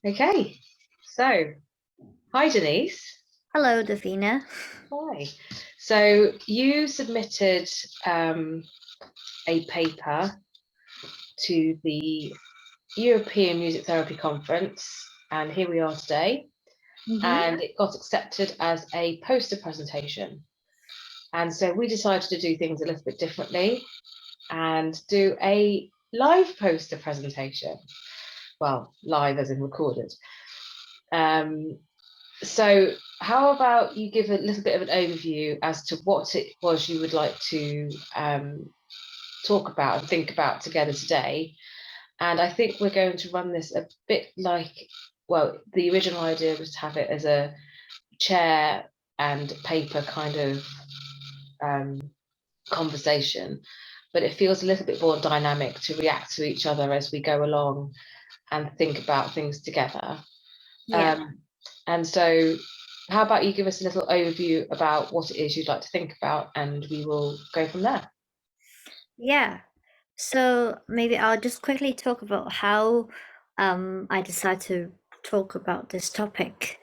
Okay, so hi Denise. Hello, Davina. Hi. So you submitted um, a paper to the European Music Therapy Conference, and here we are today. Hmm. And it got accepted as a poster presentation. And so we decided to do things a little bit differently and do a live poster presentation. Well, live as in recorded. Um, So, how about you give a little bit of an overview as to what it was you would like to talk about and think about together today? And I think we're going to run this a bit like, well, the original idea was to have it as a chair and paper kind of um, conversation, but it feels a little bit more dynamic to react to each other as we go along and think about things together. Yeah, Um, and so, how about you give us a little overview about what it is you'd like to think about, and we will go from there. yeah. So maybe I'll just quickly talk about how I decided to talk about this topic.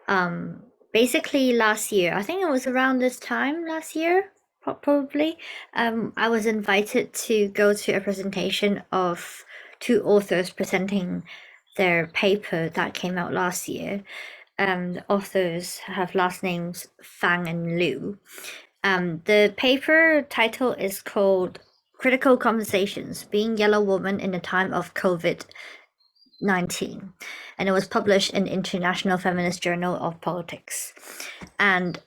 Um, Basically last year, I think it was around this time last year, probably. I was invited to go to a presentation of two authors presenting their paper that came out last year. The authors have last names Fang and Liu. The paper title is called Critical Conversations Being Yellow Woman in the Time of COVID-19, and it was published in International Feminist Journal of Politics. And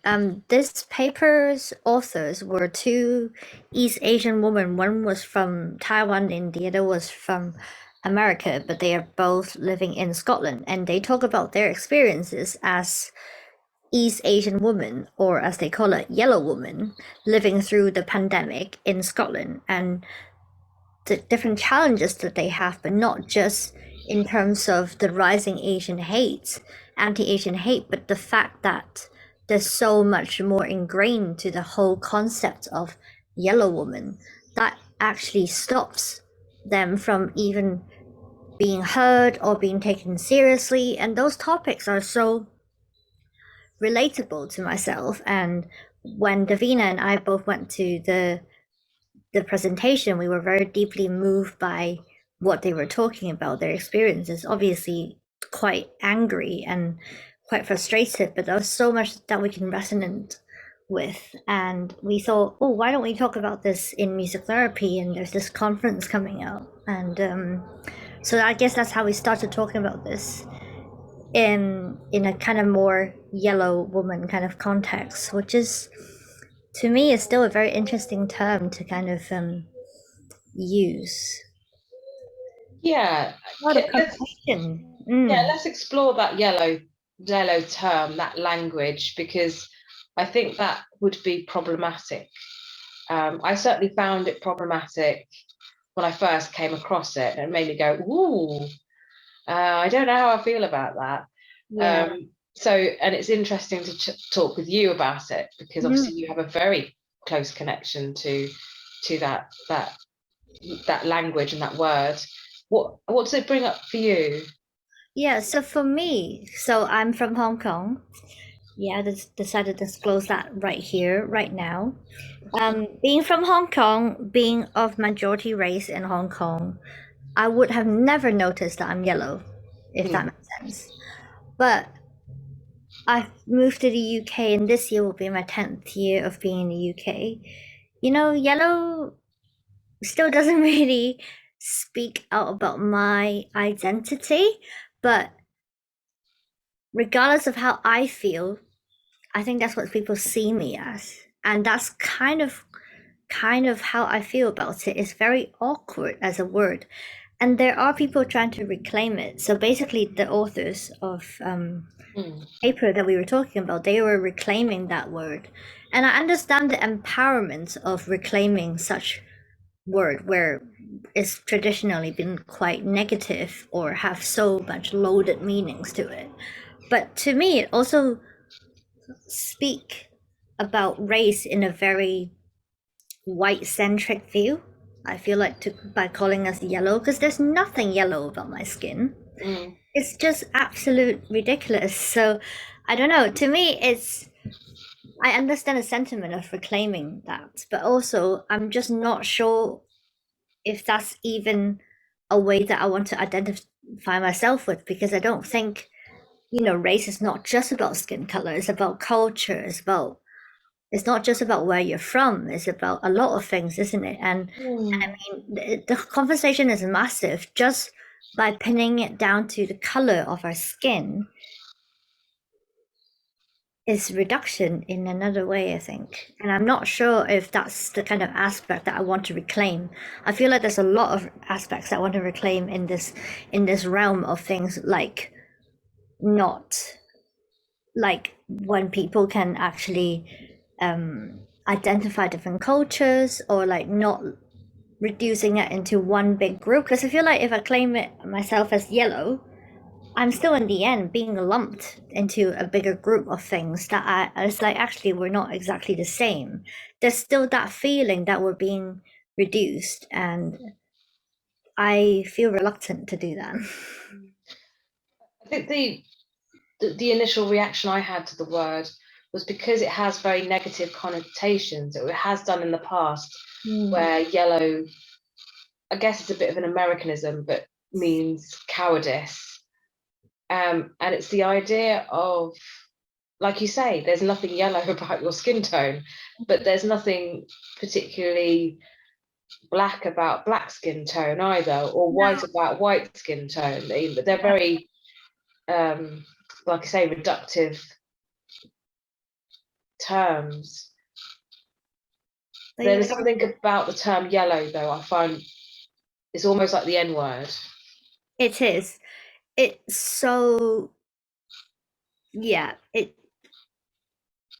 this paper's authors were two East Asian women. One was from Taiwan and the other was from America, but they are both living in Scotland, and they talk about their experiences as East Asian woman, or as they call it, yellow woman, living through the pandemic in Scotland and the different challenges that they have, but not just in terms of the rising Asian hate, anti Asian hate, but the fact that there's so much more ingrained to the whole concept of yellow woman that actually stops them from even being heard or being taken seriously. And those topics are so relatable to myself. And when Davina and I both went to the presentation, we were very deeply moved by what they were talking about, their experiences. Obviously, quite angry and quite frustrated, but there was so much that we can resonate with. And we thought, oh, why don't we talk about this in music therapy? And there's this conference coming out. And so I guess that's how we started talking about this in a kind of more yellow woman kind of context, which is to me is still a very interesting term to kind of use. Yeah, What a let's preparation. let's explore that yellow term, that language, because I think that would be problematic. I certainly found it problematic when I first came across it, and it made me go, "Ooh, I don't know how I feel about that." Yeah. So, and it's interesting to talk with you about it because obviously Mm. you have a very close connection to that language and that word. What does it bring up for you? Yeah, so for me, so I'm from Hong Kong. Yeah, I just decided to disclose that right here, right now. Being from Hong Kong, being of majority race in Hong Kong, I would have never noticed that I'm yellow, if that Mm. makes sense. But I've moved to the UK, and this year will be my 10th year of being in the UK. You know, yellow still doesn't really speak out about my identity, but regardless of how I feel, I think that's what people see me as. And that's kind of how I feel about it. It's very awkward as a word. And there are people trying to reclaim it. So basically the authors of Mm. paper that we were talking about, they were reclaiming that word. And I understand the empowerment of reclaiming such word where it's traditionally been quite negative or have so much loaded meanings to it. But to me, it also speak about race in a very white centric view. I feel like by calling us yellow, because there's nothing yellow about my skin. Mm. It's just absolute ridiculous. So I don't know. To me, I understand the sentiment of reclaiming that, but also I'm just not sure if that's even a way that I want to identify myself with, because I don't think, race is not just about skin color, it's about culture, it's not just about where you're from, it's about a lot of things, isn't it? And I Mm. mean, the conversation is massive. Just by pinning it down to the color of our skin is reduction in another way, I think. And I'm not sure if that's the kind of aspect that I want to reclaim. I feel like there's a lot of aspects that I want to reclaim in this realm of things, like not like when people can actually identify different cultures, or like not reducing it into one big group. Because I feel like if I claim it myself as yellow, I'm still in the end being lumped into a bigger group of things that it's like, actually we're not exactly the same. There's still that feeling that we're being reduced, and I feel reluctant to do that. I think the initial reaction I had to the word was because it has very negative connotations. It has done in the past, where yellow, I guess it's a bit of an Americanism, but means cowardice. And it's the idea of, like you say, there's nothing yellow about your skin tone, but there's nothing particularly black about black skin tone either, or white about white skin tone. They're very, like I say, reductive terms. There is something about the term yellow, though, I find it's almost like the N word. It is. It's so, yeah, it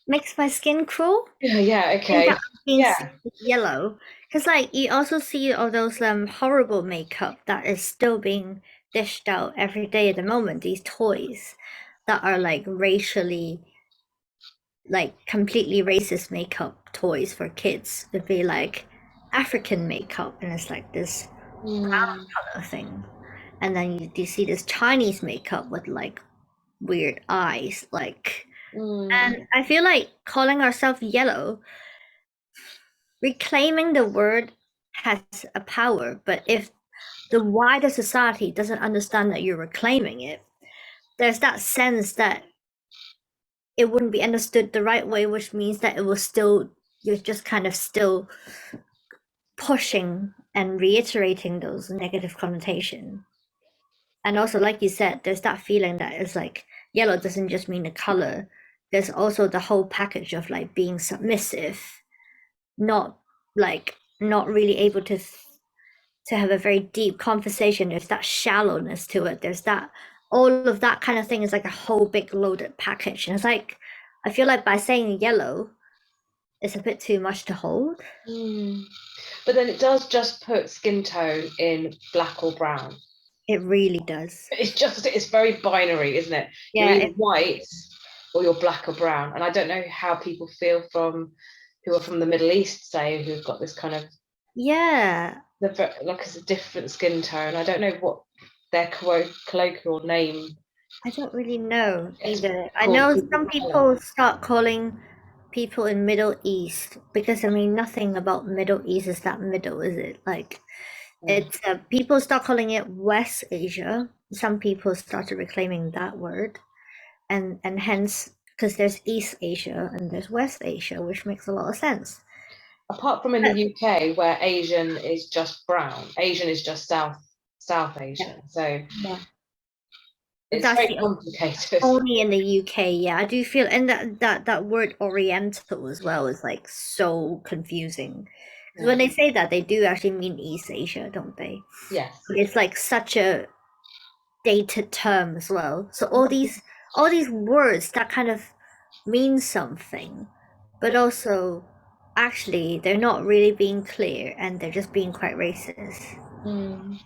makes my skin crawl. Yeah, Think okay. that being Yeah. yellow, because like you also see all those horrible makeup that is still being dished out every day at the moment. These toys that are like racially, like completely racist makeup toys for kids, would be like African makeup, and it's like this Mm, color thing, and then you see this Chinese makeup with like weird eyes, like. mm, And I feel like calling ourselves yellow, reclaiming the word has a power, but if the wider society doesn't understand that you're reclaiming it, there's that sense that it wouldn't be understood the right way, which means that it will still, you're just kind of still pushing and reiterating those negative connotations. And also, like you said, there's that feeling that it's like yellow doesn't just mean the color. There's also the whole package of like being submissive, not not really able to have a very deep conversation. There's that shallowness to it. There's that, all of that kind of thing is like a whole big loaded package. And it's like, I feel like by saying yellow, it's a bit too much to hold. mm. But then it does just put skin tone in black or brown. It really does. It's very binary, isn't it? You're Yeah, either white or you're black or brown. And I don't know how people feel who are from the Middle East, say, who've got this kind of, yeah. like it's a different skin tone. I don't know what their colloquial name I don't really know is either. I called know people some of colour. people start calling people in Middle East, because I mean nothing about Middle East is that middle, is it? Like, Mm. it's people start calling it West Asia. Some people started reclaiming that word, and hence, because there's East Asia and there's West Asia, which makes a lot of sense. Apart from in the But, UK, where Asian is just brown, Asian is just South yeah, Asian. So yeah. it's That's very the complicated. only in the UK. Yeah, I do feel, and that word Oriental as well is like so confusing. Because when Yeah. they say that, they do actually mean East Asia, don't they? Yes. But it's like such a dated term as well. So all these words that kind of mean something, but also actually they're not really being clear, and they're just being quite racist. Mm.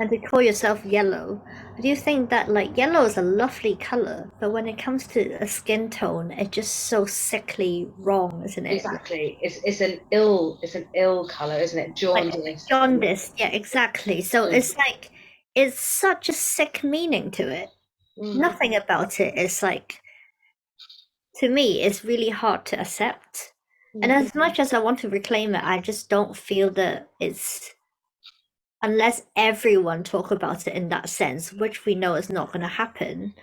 and to call yourself yellow, I do think that like yellow is a lovely color, but when it comes to a skin tone, it's just so sickly wrong, isn't it? Exactly. It's an ill color, isn't it? Like Jaundice. jaundice, yeah, exactly. So Mm. it's like it's such a sick meaning to it. Mm. Nothing about it is like, to me, it's really hard to accept. And Mm. as much as I want to reclaim it, I just don't feel that it's, unless everyone talk about it in that sense, which we know is not going to happen.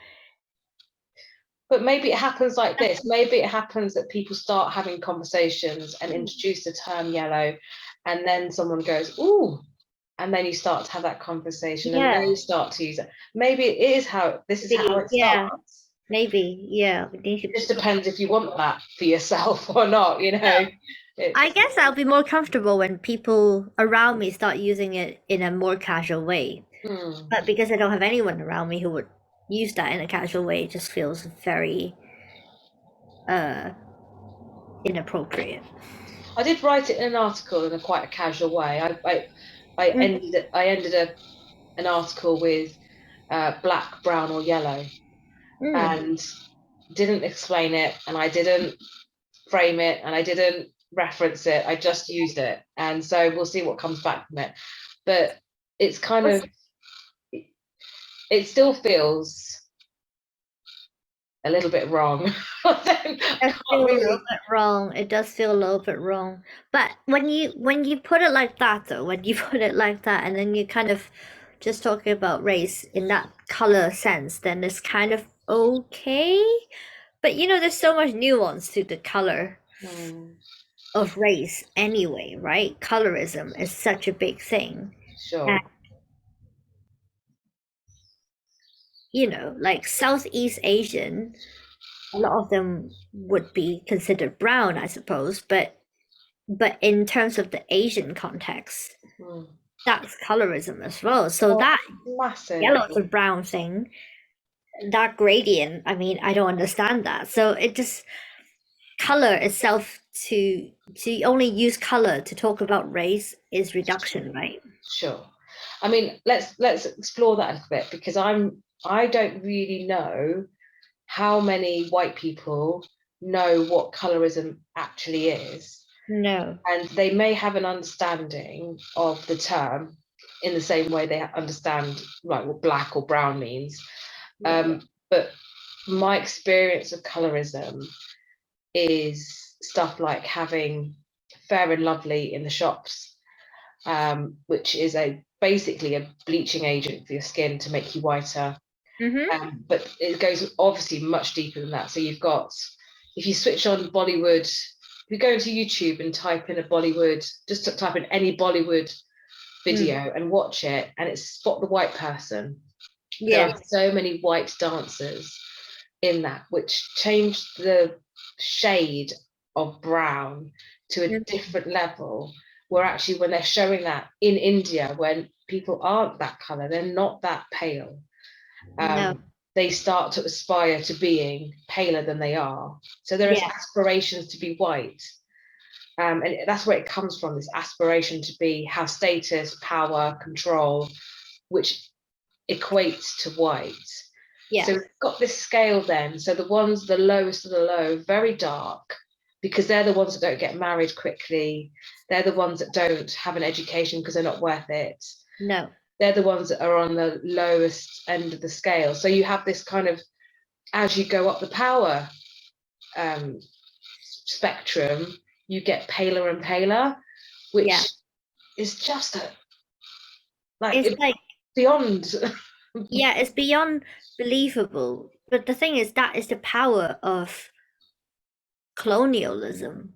But maybe it happens like this. Maybe it happens that people start having conversations and introduce the term yellow, and then someone goes, "Ooh," and then you start to have that conversation, and Yeah, they start to use it. Maybe it is how this is how maybe, it yeah, starts. maybe, yeah. We need It just to, depends if you want that for yourself or not. I It's guess I'll be more comfortable when people around me start using it in a more casual way. mm. But because I don't have anyone around me who would use that in a casual way, it just feels very uh inappropriate. I did write it in an article in a quite a casual way. Mm, I ended an article with black, brown, or yellow, mm, and didn't explain it, and I didn't frame it, and I didn't reference it. I just used it, and so we'll see what comes back from it. But it's kind what's of it still feels a little bit wrong. I Does can't feel a little really. bit wrong. It does feel a little bit wrong. But when you put it like that though, when you put it like that and then you kind of just talking about race in that color sense, then it's kind of okay. But there's so much nuance to the color Hmm, of race anyway, right? Colorism is such a big thing. And sure. like Southeast Asian, a lot of them would be considered brown, I suppose, but in terms of the Asian context, Hmm. that's colorism as well. So Oh, that massive. yellow to brown thing, that gradient, I mean, I don't understand that. So it just color itself to only use color to talk about race is reduction, right? Sure. I mean, let's explore that a little bit because I don't really know how many white people know what colorism actually is. No. And they may have an understanding of the term in the same way they understand like what black or brown means. Yeah. But my experience of colorism is stuff like having Fair and Lovely in the shops, which is basically a bleaching agent for your skin to make you whiter. Mm-hmm. But it goes obviously much deeper than that. So you've got, if you switch on Bollywood, if you go into YouTube and type in a Bollywood, just type in any Bollywood Mm. video and watch it, and it's Spot the White Person. There Yeah. are so many white dancers in that, which changed the shade of brown to a Mm. different level. Where actually, when they're showing that in India, when people aren't that color, they're not that pale, No. they start to aspire to being paler than they are. So there is Yeah. aspirations to be white. And that's where it comes from, this aspiration to be, have status, power, control, which equates to white. Yeah. So we've got this scale then. So the lowest of the low, very dark, because they're the ones that don't get married quickly. They're the ones that don't have an education because they're not worth it. No. They're the ones that are on the lowest end of the scale. So you have this kind of, as you go up the power um, spectrum, you get paler and paler, Yeah. which is just It's like, beyond. yeah, it's beyond believable. But the thing is, that is the power of colonialism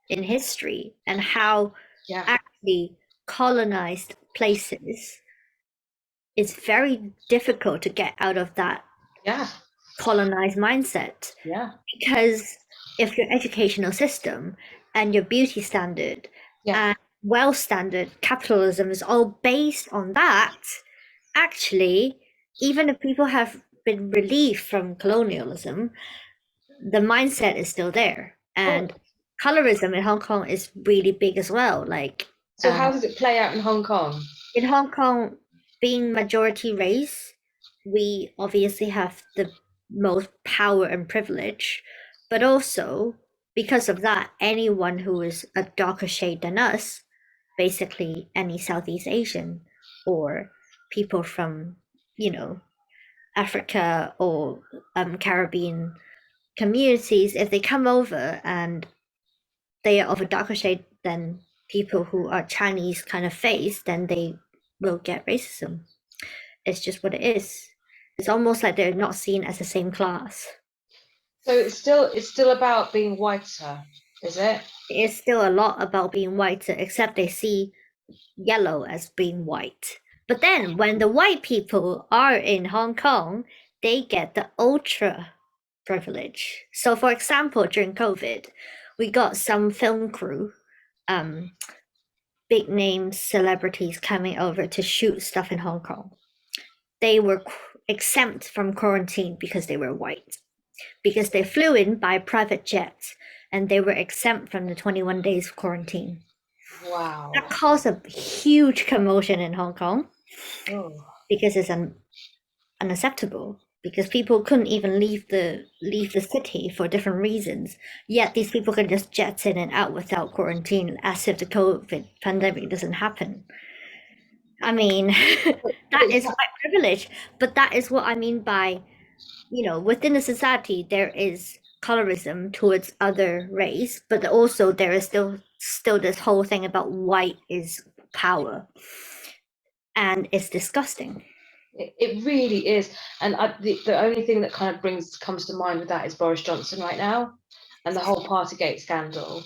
in history and how Yeah, actually colonized places, it's very difficult to get out of that yeah, colonized mindset, yeah, because if your educational system and your beauty standard yeah, and wealth standard capitalism is all based on that, actually, even if people have been relieved from colonialism, the mindset is still there. oh, And colorism in Hong Kong is really big as well. Like so how does it play out in Hong Kong? in Hong Kong, being majority race, we obviously have the most power and privilege, but also because of that, anyone who is a darker shade than us, basically any Southeast Asian or people from, you know, Africa or Caribbean communities, if they come over and they are of a darker shade than people who are Chinese kind of face, then they will get racism. It's just what it is. It's almost like they're not seen as the same class. So it's still about being whiter, is it? It's still a lot about being white, except they see yellow as being white. But then when the white people are in Hong Kong, they get the ultra privilege. So for example, during COVID, we got some film crew, big name celebrities coming over to shoot stuff in Hong Kong. They were exempt from quarantine because they were white, because they flew in by private jet and they were exempt from the 21 days of quarantine. Wow. That caused a huge commotion in Hong Kong Oh. because it's unacceptable, because people couldn't even leave the city for different reasons. Yet these people can just jet in and out without quarantine as if the COVID pandemic doesn't happen. I mean, that is white privilege, but that is what I mean by, within the society there is colorism towards other race, but also there is still this whole thing about white is power, and it's disgusting. It really is. And the only thing that kind of comes to mind with that is Boris Johnson right now and the whole Partygate scandal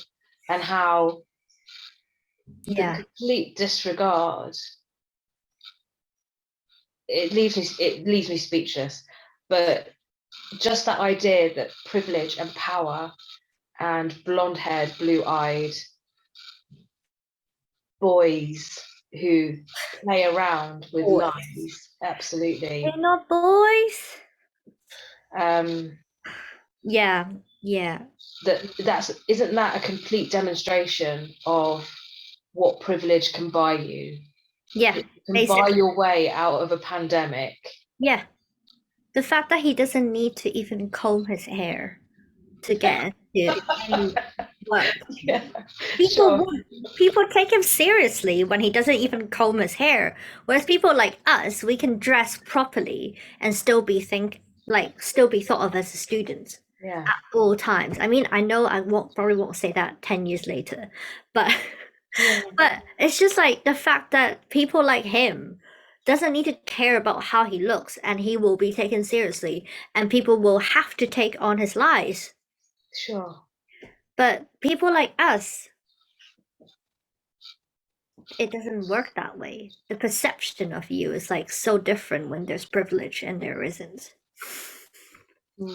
and how the Yeah, complete disregard, it leaves me speechless. But just that idea that privilege and power and blonde-haired, blue-eyed boys who play around with boys. lies, absolutely. They're not boys. Um, Yeah, yeah, isn't that a complete demonstration of what privilege can buy you? yeah. It can buy Basically, your way out of a pandemic. yeah. The fact that he doesn't need to even comb his hair to get into any work. Yeah, People sure. won't. People take him seriously when he doesn't even comb his hair. Whereas people like us, we can dress properly and still be thought of as a student Yeah, at all times. I mean, I know I probably won't say that 10 years later, but yeah, but it's just like the fact that people like him doesn't need to care about how he looks, and he will be taken seriously, and people will have to take on his lies. sure. But people like us, it doesn't work that way. The perception of you is like so different when there's privilege and there isn't.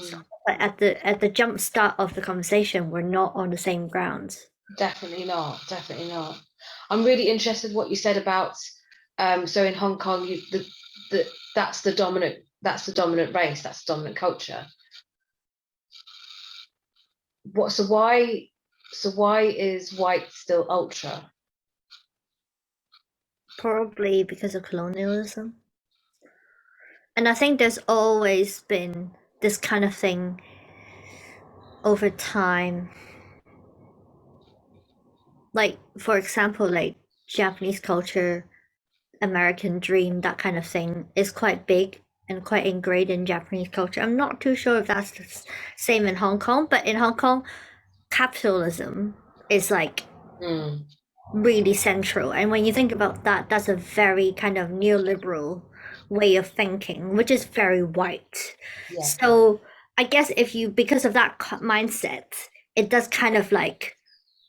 So, Mm, but at the jump start of the conversation, we're not on the same grounds. definitely not. Definitely not. I'm really interested what you said about. So in Hong Kong, the that's the dominant race. That's the dominant culture. What? So why? So why is white still ultra? Probably because of colonialism. And I think there's always been this kind of thing over time. Like, for example, like Japanese culture, American dream, that kind of thing is quite big and quite ingrained in Japanese culture. I'm not too sure if that's the same in Hong Kong, but in Hong Kong, capitalism is like Mm, really central. And when you think about that, that's a very kind of neoliberal way of thinking, which is very white. yeah, So I guess if you, because of that mindset, it does kind of like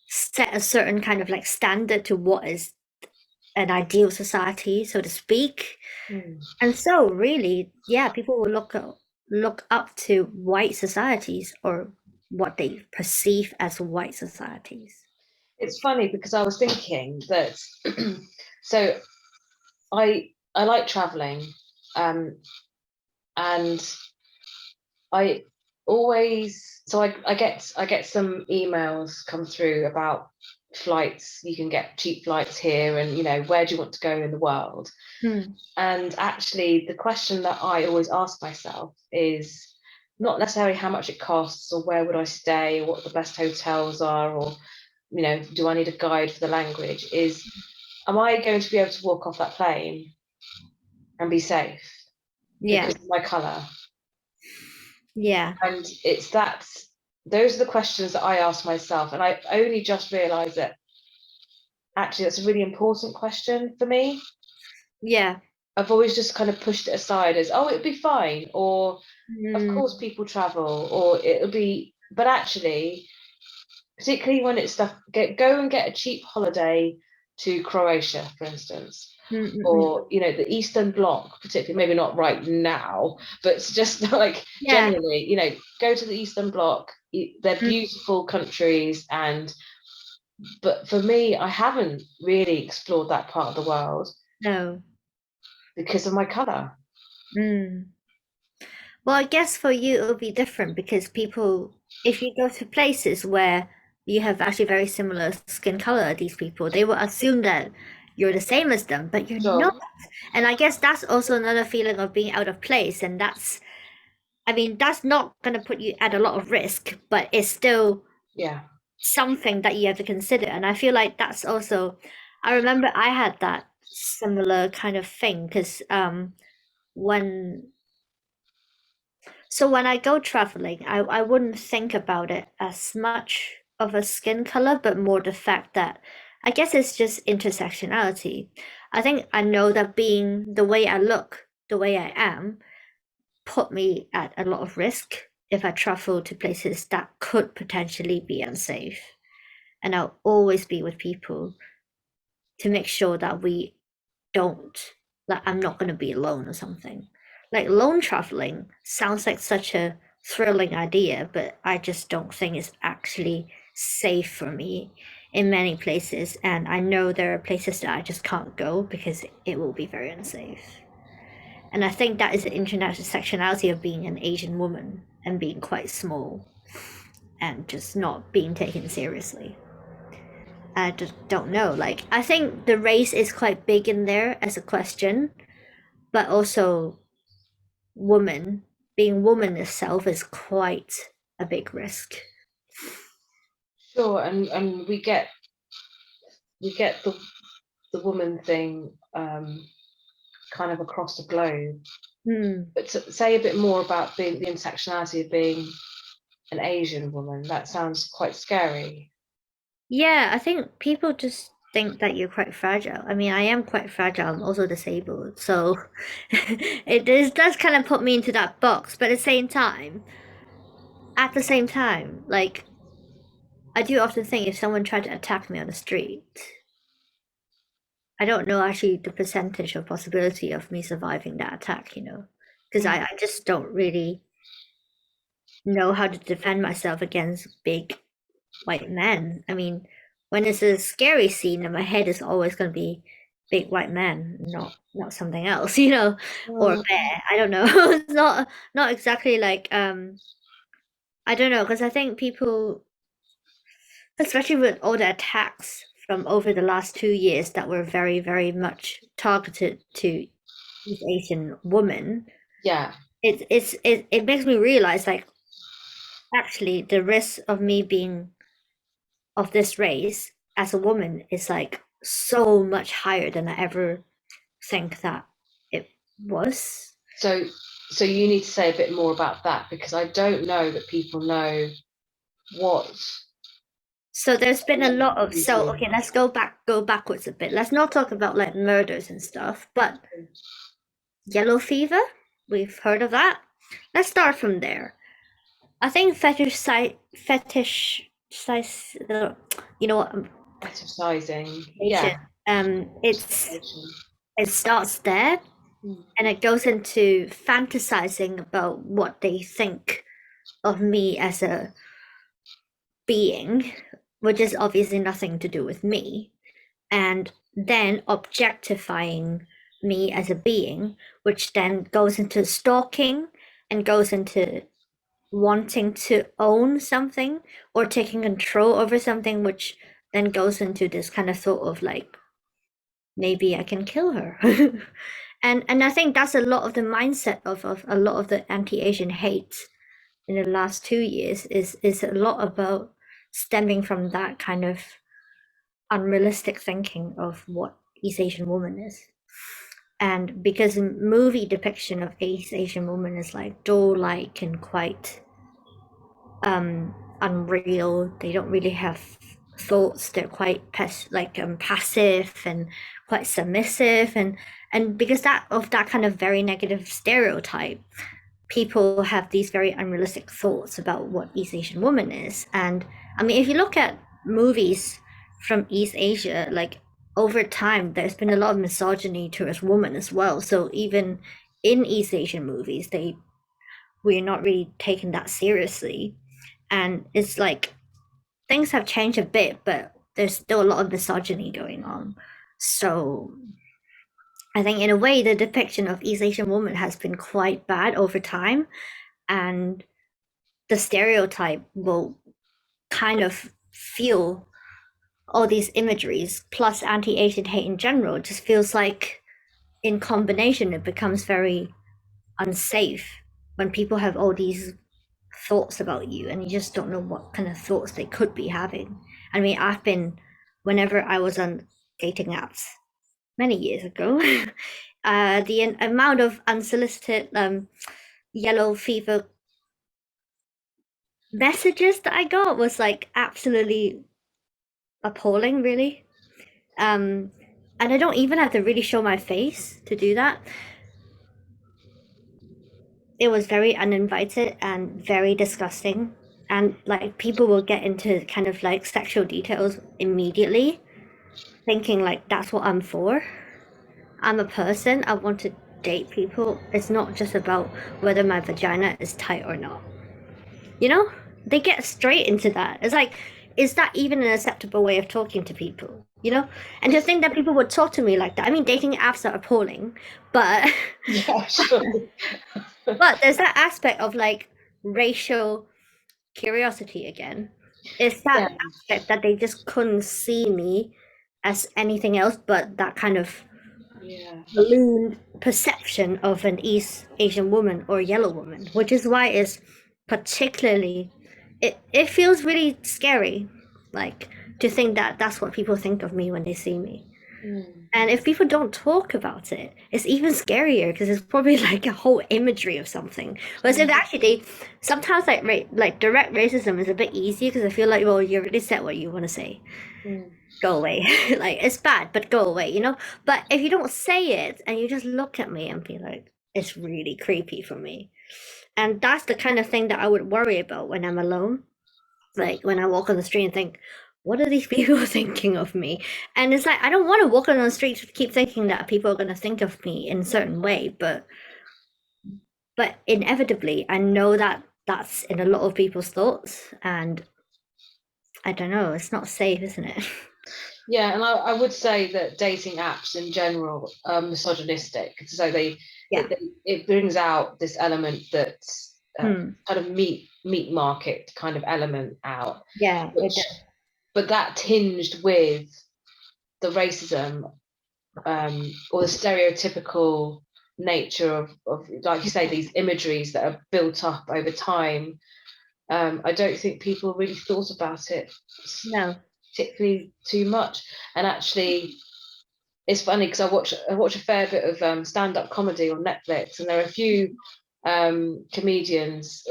set a certain kind of like standard to what is an ideal society, so to speak. mm. And so really, yeah, people will look up to white societies, or what they perceive as white societies. It's funny because I was thinking that. So I like traveling, and I always I get some emails come through about flights, you can get cheap flights here, and where do you want to go in the world? And actually the question that I always ask myself is not necessarily how much it costs or where would I stay or what the best hotels are, or do I need a guide for the language, is am I going to be able to walk off that plane and be safe Yeah. because of my colour? Yeah. And those are the questions that I ask myself, and I only just realised that actually that's a really important question for me. Yeah. I've always just kind of pushed it aside as, oh, it'll be fine, or of Mm. course people travel, or it'll be, but actually, particularly when it's stuff, go and get a cheap holiday to Croatia, for instance, or the Eastern Bloc, particularly, maybe not right now, but it's just like Yeah. generally, go to the Eastern Bloc. They're beautiful countries, but for me, I haven't really explored that part of the world No. because of my colour. Well, I guess for you it'll be different because if you go to places where you have actually very similar skin color, these people, they will assume that you're the same as them, but you're Sure. not. And I guess that's also another feeling of being out of place. And I mean, that's not going to put you at a lot of risk, but it's still Yeah. something that you have to consider. And I feel like that's also, I remember I had that similar kind of thing because when when I go traveling, I wouldn't think about it as much of a skin color, but more the fact that I guess it's just intersectionality. I think I know that being the way I look, the way I am, put me at a lot of risk if I travel to places that could potentially be unsafe. And I'll always be with people to make sure that we don't, like, I'm not going to be alone or something. Like, lone traveling sounds like such a thrilling idea, but I just don't think it's actually safe for me in many places. And I know there are places that I just can't go because it will be very unsafe. And I think that is the international sectionality of being an Asian woman and being quite small and just not being taken seriously. I just don't know. Like, I think the race is quite big in there as a question, but also being woman itself is quite a big risk. Sure, and we get the woman thing kind of across the globe. But to say a bit more about the intersectionality of being an Asian woman, that sounds quite scary. Yeah, I think people just think that you're quite fragile. I mean, I am quite fragile. I'm also disabled, so does kind of put me into that box. But at the same time, like I do often think if someone tried to attack me on the street, I don't know actually the percentage of possibility of me surviving that attack, because I just don't really know how to defend myself against big white men. I mean, when it's a scary scene, in my head is always going to be big white man, not something else, or a bear. I don't know. It's not exactly like I don't know because I think people, especially with all the attacks from over the last 2 years that were very, very much targeted to East Asian women, Yeah. it makes me realize like actually the risk of me being of this race as a woman is like so much higher than I ever think that it was. So you need to say a bit more about that, because I don't know that people know what. So there's been a lot of okay, let's go backwards a bit. Let's not talk about like murders and stuff, but yellow fever, we've heard of that. Let's start from there. I think fetish you know what Exercising, yeah. it starts there and it goes into fantasizing about what they think of me as a being, which is obviously nothing to do with me, and then objectifying me as a being, which then goes into stalking and goes into wanting to own something or taking control over something, which then goes into this kind of thought of like, maybe I can kill her. And I think that's a lot of the mindset of a lot of the anti-Asian hate in the last 2 years is a lot about stemming from that kind of unrealistic thinking of what East Asian woman is. And because movie depiction of East Asian woman is like doll-like and quite unreal. They don't really have thoughts. They're quite passive and quite submissive, and because that kind of very negative stereotype, people have these very unrealistic thoughts about what East Asian woman is. And I mean, if you look at movies from East Asia, like over time, there's been a lot of misogyny towards women as well. So even in East Asian movies, we're not really taking that seriously. And it's like things have changed a bit, but there's still a lot of misogyny going on. So I think in a way the depiction of East Asian women has been quite bad over time, and the stereotype will kind of feel all these imageries plus anti-Asian hate in general just feels like in combination it becomes very unsafe when people have all these thoughts about you and you just don't know what kind of thoughts they could be having. I mean, whenever I was on dating apps many years ago, the amount of unsolicited yellow fever messages that I got was like absolutely appalling, really. And I don't even have to really show my face to do that. It was very uninvited and very disgusting. And like people will get into kind of like sexual details immediately, thinking like that's what I'm for. I'm a person, I want to date people. It's not just about whether my vagina is tight or not. You know? They get straight into that. It's like, is that even an acceptable way of talking to people? You know? And to think that people would talk to me like that. I mean, dating apps are appalling, but Yeah, sure. but there's that aspect of like racial curiosity again. It's Yeah, that aspect that they just couldn't see me as anything else but that kind of yeah. ballooned perception of an East Asian woman or yellow woman, which is why it's particularly it feels really scary, like to think that that's what people think of me when they see me. Mm. And if people don't talk about it, it's even scarier because it's probably like a whole imagery of something. Whereas if Mm. actually, sometimes like direct racism is a bit easier because I feel like, well, you already said what you want to say. Mm. Go away. Like it's bad, but go away, you know? But if you don't say it and you just look at me and be like, it's really creepy for me. And that's the kind of thing that I would worry about when I'm alone. Like when I walk on the street and think, what are these people thinking of me? And it's like I don't want to walk on the street to keep thinking that people are gonna think of me in a certain way, but inevitably I know that that's in a lot of people's thoughts, and I don't know, it's not safe, isn't it? Yeah, and I would say that dating apps in general are misogynistic. So Yeah. it brings out this element that's Hmm. kind of meat market kind of element out, Yeah, it which does. but that tinged with the racism or the stereotypical nature of like you say these imageries that are built up over time. I don't think people really thought about it No. particularly too much. And actually, it's funny because I watch a fair bit of stand-up comedy on Netflix, and there are a few comedians,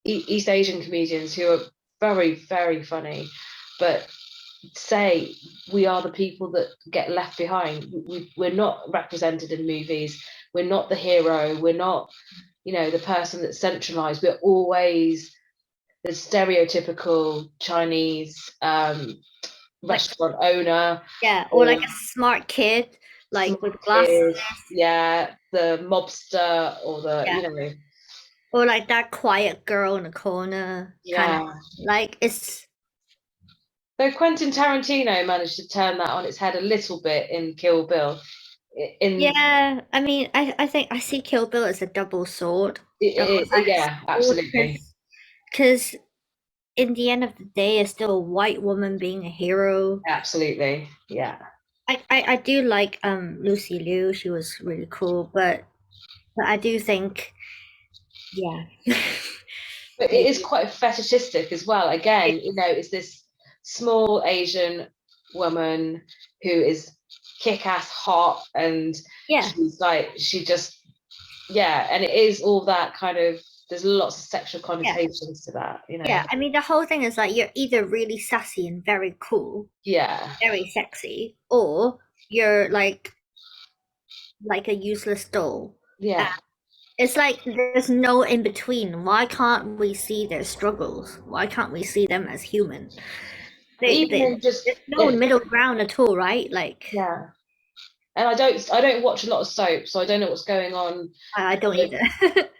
East Asian comedians, who are very, very funny, but say we are the people that get left behind. We're not represented in movies. We're not the hero. We're not, the person that's centralized. We're always the stereotypical Chinese Like restaurant owner, yeah, or like or a smart kid, like with smart glasses. kid, yeah, the mobster, or the, Yeah. Or like that quiet girl in the corner, kind of yeah. like it's Though Quentin Tarantino managed to turn that on its head a little bit in Kill Bill. In yeah. I mean, I think I see Kill Bill as a double sword. Double yeah, sword absolutely. because in the end of the day, it's still a white woman being a hero. Absolutely. Yeah. I do like Lucy Liu. She was really cool, but I do think, yeah. But it is Maybe. quite fetishistic as well. Again, it's this small Asian woman who is kick-ass hot, and Yeah, she's like, she just, yeah, and it is all that kind of, there's lots of sexual yeah, connotations to that, yeah. I mean, the whole thing is like you're either really sassy and very cool, Yeah, very sexy, or you're like a useless doll. And yeah. it's like there's no in between. Why can't we see their struggles? Why can't we see them as human? But even in just, There's no middle ground at all, right? Like, yeah. And I don't watch a lot of soap, so I don't know what's going on I don't either.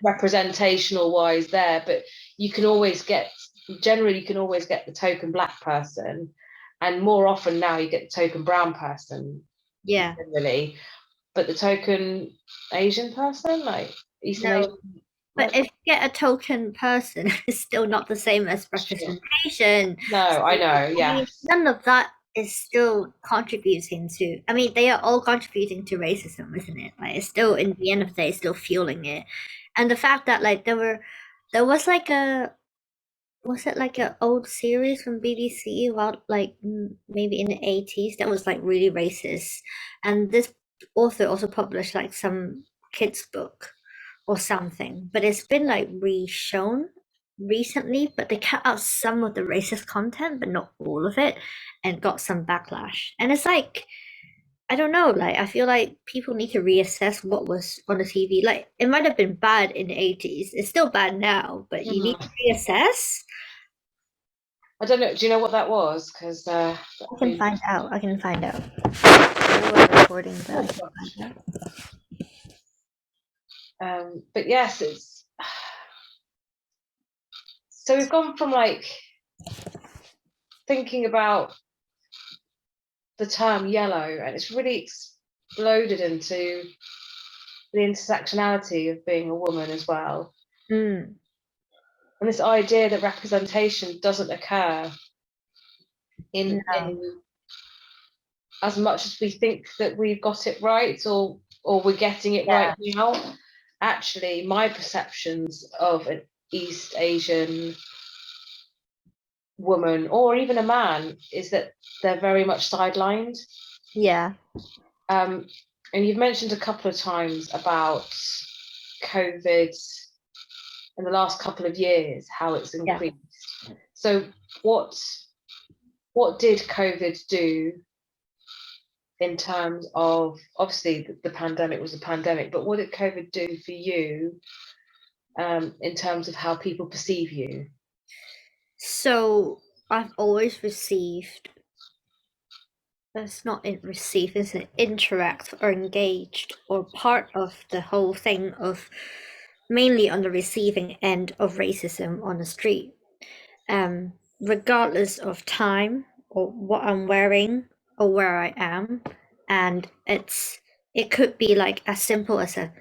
representational wise there, but you can always get, generally you can always get the token black person, and more often now you get the token brown person Yeah. generally, but the token Asian person, like Eastern No. Asian, But like, if you get a token person, it's still not the same as sure. representation. No, So, I know, I mean, yes. none of that is still contributing to, I mean, they are all contributing to racism, isn't it? Like, it's still, in the end of the day, still fueling it. And the fact that, like, there was like was it like an old series from BBC about like maybe in the 80s that was like really racist, and this author also published like some kids book or something, but it's been like re-shown recently, but they cut out some of the racist content but not all of it, and got some backlash. And it's like, I don't know, like I feel like people need to reassess what was on the TV. Like it might have been bad in the 80s, it's still bad now, but you need to Mhm. reassess. I don't know, do you know what that was? Because that'd I can be, find out. I can find out. We're recording that. I oh can gosh. find out. But yes, it's, so we've gone from like thinking about the term yellow, and it's really exploded into the intersectionality of being a woman as well, Mm, and this idea that representation doesn't occur no. in as much as we think that we've got it right, or we're getting it right Yeah. now. Actually, my perceptions of an East Asian woman or even a man is that they're very much sidelined. Yeah. Um, and you've mentioned a couple of times about COVID in the last couple of years, how it's Yeah. increased. So what did COVID do in terms of, obviously the pandemic was a pandemic, but what did COVID do for you in terms of how people perceive you? So I've always received, it's not in receive, it's an interact or engaged or part of the whole thing of mainly on the receiving end of racism on the street. Regardless of time or what I'm wearing or where I am. And it could be like as simple as a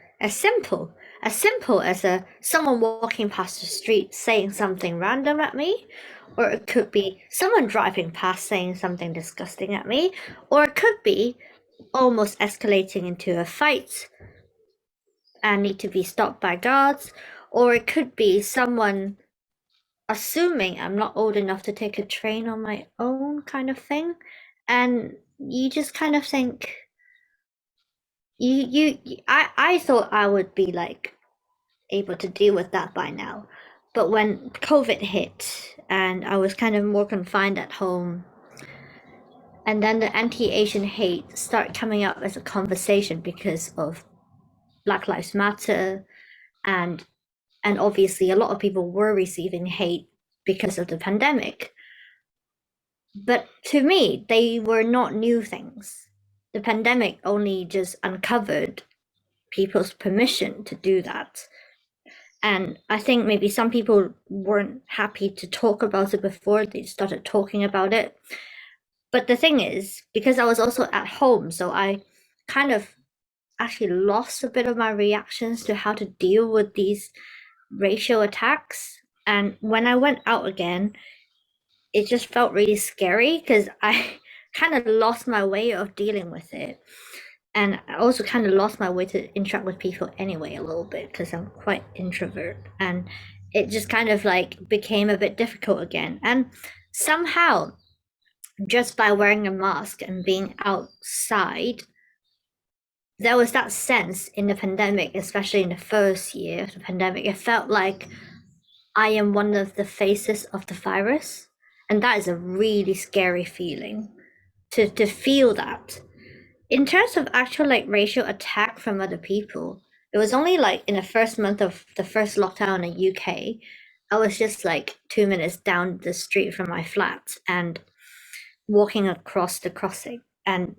someone walking past the street saying something random at me, or it could be someone driving past saying something disgusting at me, or it could be almost escalating into a fight and need to be stopped by guards, or it could be someone assuming I'm not old enough to take a train on my own kind of thing. And you just kind of think I thought I would be like able to deal with that by now. But when COVID hit and I was kind of more confined at home, and then the anti-Asian hate started coming up as a conversation because of Black Lives Matter, and and obviously a lot of people were receiving hate because of the pandemic. But to me, they were not new things. The pandemic only just uncovered people's permission to do that. And I think maybe some people weren't happy to talk about it before they started talking about it. But the thing is, because I was also at home, so I kind of actually lost a bit of my reactions to how to deal with these racial attacks. And when I went out again, it just felt really scary because I kind of lost my way of dealing with it. And I also kind of lost my way to interact with people anyway, a little bit, because I'm quite introvert. And it just kind of like became a bit difficult again. And somehow, just by wearing a mask and being outside, there was that sense in the pandemic, especially in the first year of the pandemic, it felt like I am one of the faces of the virus. And that is a really scary feeling to feel that. In terms of actual like racial attack from other people, it was only like in the first month of the first lockdown in the UK, I was just like 2 minutes down the street from my flat and walking across the crossing. And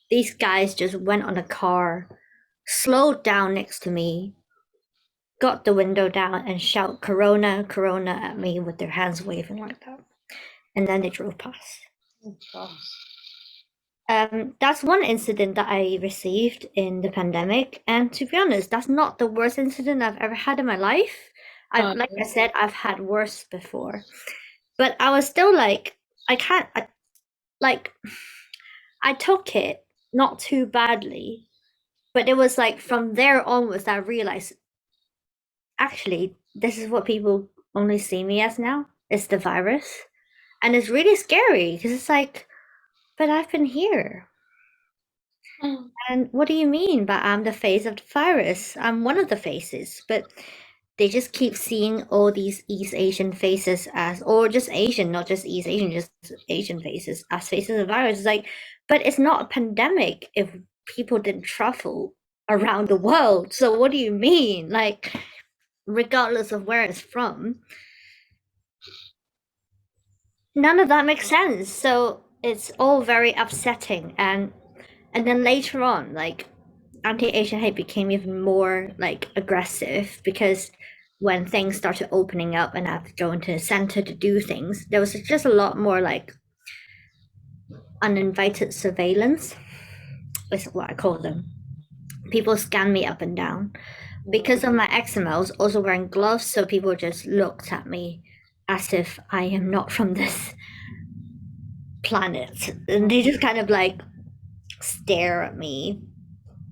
these guys just went on a car, slowed down next to me, got the window down and shout Corona, Corona at me with their hands waving like that. And then they drove past. Oh, gosh. That's one incident that I received in the pandemic. And to be honest, that's not the worst incident I've ever had in my life. Like I said, I've had worse before. But I was still like, like, I took it not too badly. But it was like from there onwards that I realized, actually, this is what people only see me as now. It's the virus. And it's really scary because it's like, but I've been here. And what do you mean by I'm the face of the virus? I'm one of the faces, but they just keep seeing all these East Asian faces as, or just Asian, not just East Asian, just Asian faces as faces of the virus. It's like, but it's not a pandemic if people didn't travel around the world. So what do you mean? Like, regardless of where it's from, none of that makes sense. So it's all very upsetting. And then later on, like anti-Asian hate became even more like aggressive because when things started opening up and I had to go into the center to do things, there was just a lot more like uninvited surveillance, is what I call them. People scan me up and down. Because of my eczema, I was also wearing gloves, so people just looked at me as if I am not from this planet. And they just kind of like stare at me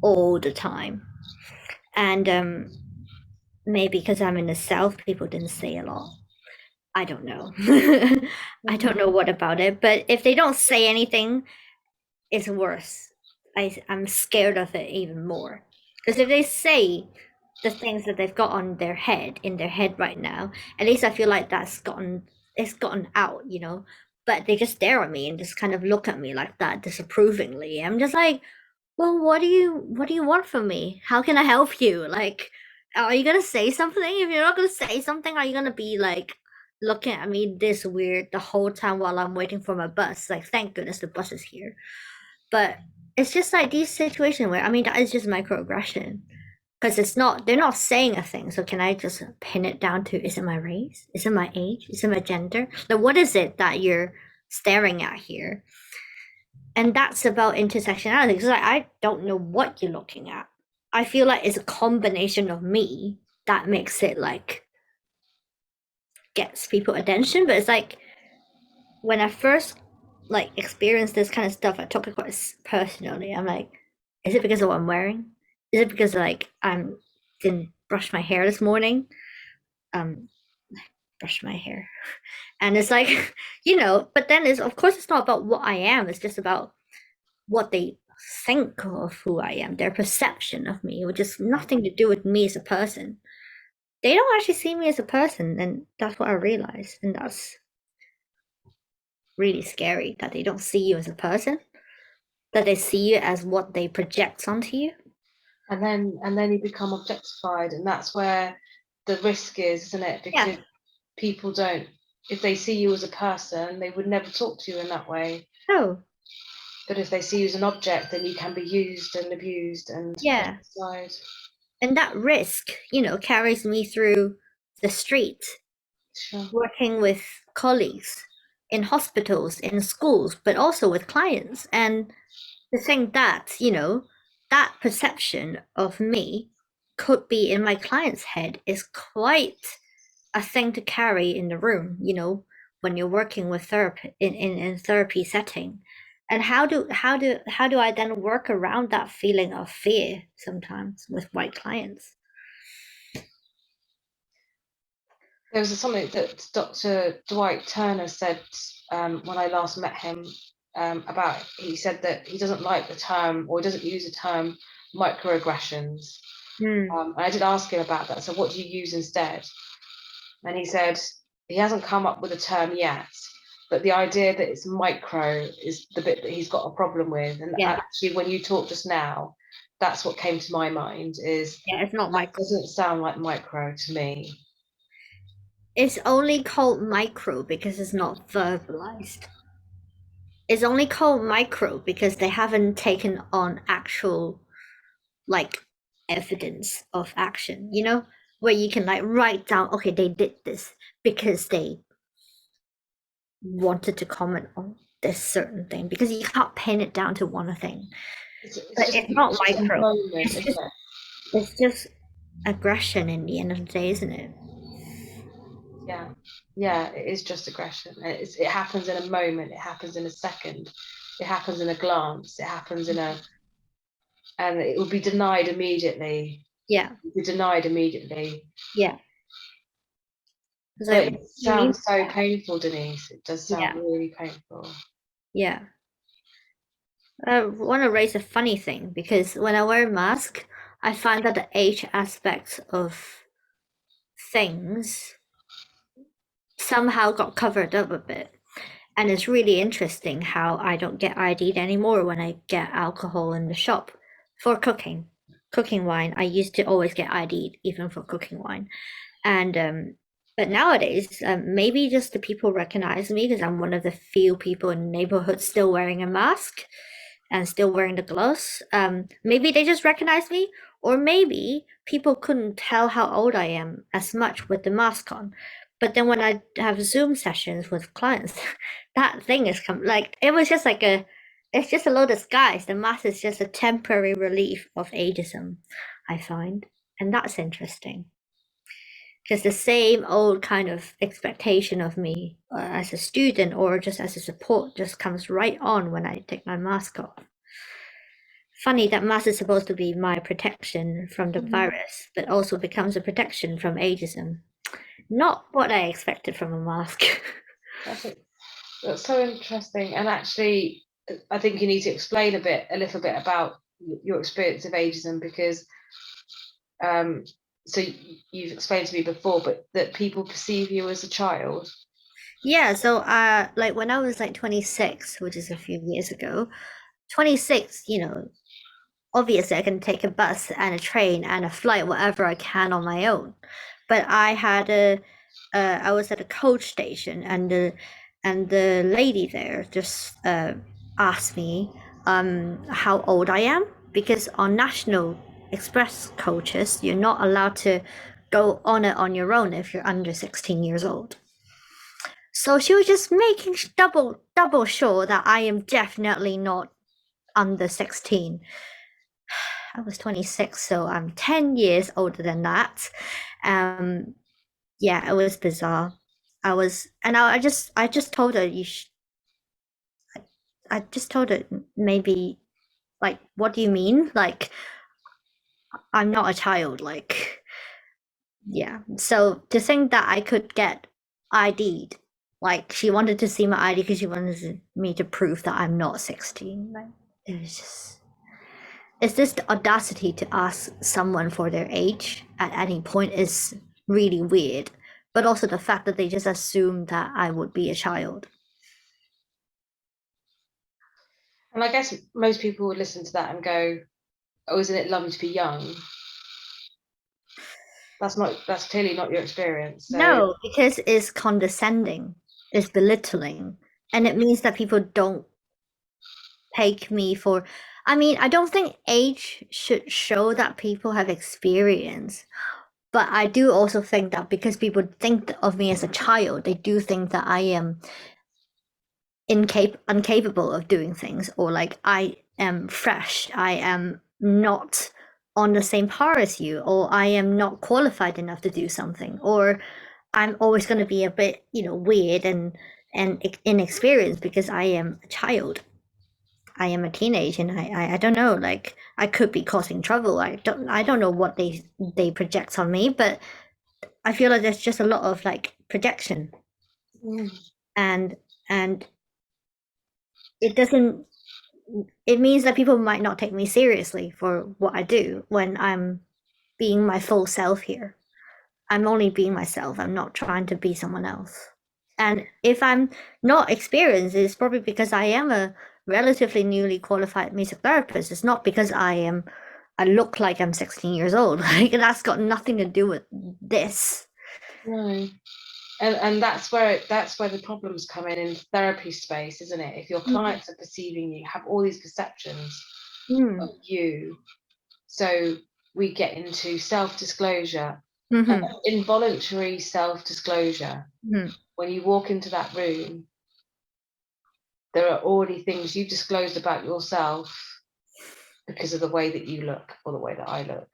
all the time. And maybe because I'm in the South, people didn't say a lot. I don't know. I don't know what about it, but if they don't say anything, it's worse. I'm scared of it even more. Because if they say the things that they've got on their head, in their head right now, at least I feel like it's gotten out, you know. But they just stare at me and just kind of look at me like that disapprovingly. I'm just like, well, what do you want from me? How can I help you? Like, are you gonna say something? If you're not gonna say something, are you gonna be like looking at me this weird the whole time while I'm waiting for my bus? Like, thank goodness the bus is here. But it's just like these situations where I mean that is just microaggression. Because they're not saying a thing. So can I just pin it down to is it my race? Is it my age? Is it my gender? Like what is it that you're staring at here? And that's about intersectionality because I don't know what you're looking at. I feel like it's a combination of me that makes it like gets people attention. But it's like when I first like experienced this kind of stuff, I took it quite personally. I'm like, is it because of what I'm wearing? Is it because like I'm didn't brush my hair this morning? Um, brush my hair, and it's like you know. But then it's of course it's not about what I am. It's just about what they think of who I am, their perception of me, which has nothing to do with me as a person. They don't actually see me as a person, and that's what I realized. And that's really scary that they don't see you as a person, that they see you as what they project onto you. And then you become objectified, and that's where the risk is, isn't it? Because Yeah. people don't, if they see you as a person, they would never talk to you in that way. Oh, But if they see you as an object, then you can be used and abused and yeah. pushed aside. And that risk, you know, carries me through the street, Sure. working with colleagues in hospitals, in schools, but also with clients. And to think that, you know, that perception of me could be in my client's head is quite a thing to carry in the room, you know, when you're working with therapy in therapy setting. And how do I then work around that feeling of fear sometimes with white clients? There was something that Dr. Dwight Turner said when I last met him about, he said that he doesn't like the term, or he doesn't use the term microaggressions. And I did ask him about that. So what do you use instead? And he said he hasn't come up with a term yet, but the idea that it's micro is the bit that he's got a problem with. And Yeah. actually, when you talked just now, that's what came to my mind, is Yeah, it's not that micro. doesn't sound like micro to me. It's only called micro because it's not verbalized. It's only called micro because they haven't taken on actual like evidence of action, where you can like write down, okay, they did this because they wanted to comment on this certain thing, because you can't pin it down to one thing. But it's not It's just a micro. moment, It's isn't just it? it's just aggression in the end of the day, isn't it? Yeah, yeah, it is just aggression. It happens in a moment. It happens in a second. It happens in a glance. It happens and it will be denied immediately. Yeah, It will be denied immediately. yeah. But So what it do you mean? sounds so painful, Denise. It does sound Yeah, really painful. yeah. I want to raise a funny thing, because when I wear a mask, I find that the age aspects of things somehow got covered up a bit. And it's really interesting how I don't get ID'd anymore when I get alcohol in the shop for cooking wine. I used to always get ID'd even for cooking wine. And but nowadays, maybe just the people recognize me because I'm one of the few people in the neighborhood still wearing a mask and still wearing the gloves. Maybe they just recognize me, or maybe people couldn't tell how old I am as much with the mask on. But then when I have Zoom sessions with clients, that thing is like it was just like it's just a low disguise. The mask is just a temporary relief of ageism, I find, and that's interesting. Because the same old kind of expectation of me as a student or just as a support just comes right on when I take my mask off. Funny that mask is supposed to be my protection from the virus, but also becomes a protection from ageism. Not what I expected from a mask. That's so interesting. And actually, I think you need to explain a little bit about your experience of ageism, because so you've explained to me before, but that people perceive you as a child. Yeah, so like when I was like 26, which is a few years ago, 26, obviously I can take a bus and a train and a flight, whatever I can on my own. But I was at a coach station, and the lady there just asked me how old I am, because on National Express coaches you're not allowed to go on it on your own if you're under 16 years old. So she was just making double sure that I am definitely not under 16. I was 26, so I'm 10 years older than that. Um, yeah, it was bizarre. I just told her I just told her, maybe, like, what do you mean? Like, I'm not a child, like, yeah. So to think that I could get ID'd, like, she wanted to see my ID because she wanted me to prove that I'm not 16. Like, it was just, it's this the audacity to ask someone for their age at any point is really weird. But also the fact that they just assume that I would be a child. And I guess most people would listen to that and go, "Oh, isn't it lovely to be young?" That's clearly not your experience. So No, because it's condescending, it's belittling, and it means that people don't take me for. I mean, I don't think age should show that people have experience, but I do also think that because people think of me as a child, they do think that I am incapable of doing things, or like I am fresh, I am not on the same par as you, or I am not qualified enough to do something, or I'm always going to be a bit, weird and inexperienced because I am a child. I am a teenage, and I don't know, like I could be causing trouble. I don't know what they project on me, but I feel like there's just a lot of like projection, Mm. and and it doesn't. It means that people might not take me seriously for what I do when I'm being my full self here. I'm only being myself. I'm not trying to be someone else. And if I'm not experienced, it's probably because I am a relatively newly qualified music therapist. It's not because I look like I'm 16 years old. Like that's got nothing to do with this. No. And that's where the problems come in therapy space, isn't it? If your clients are perceiving you, have all these perceptions of Mm. you, so we get into self-disclosure, Mm-hmm. involuntary self-disclosure. Mm-hmm. When you walk into that room, there are already things you've disclosed about yourself because of the way that you look or the way that I look.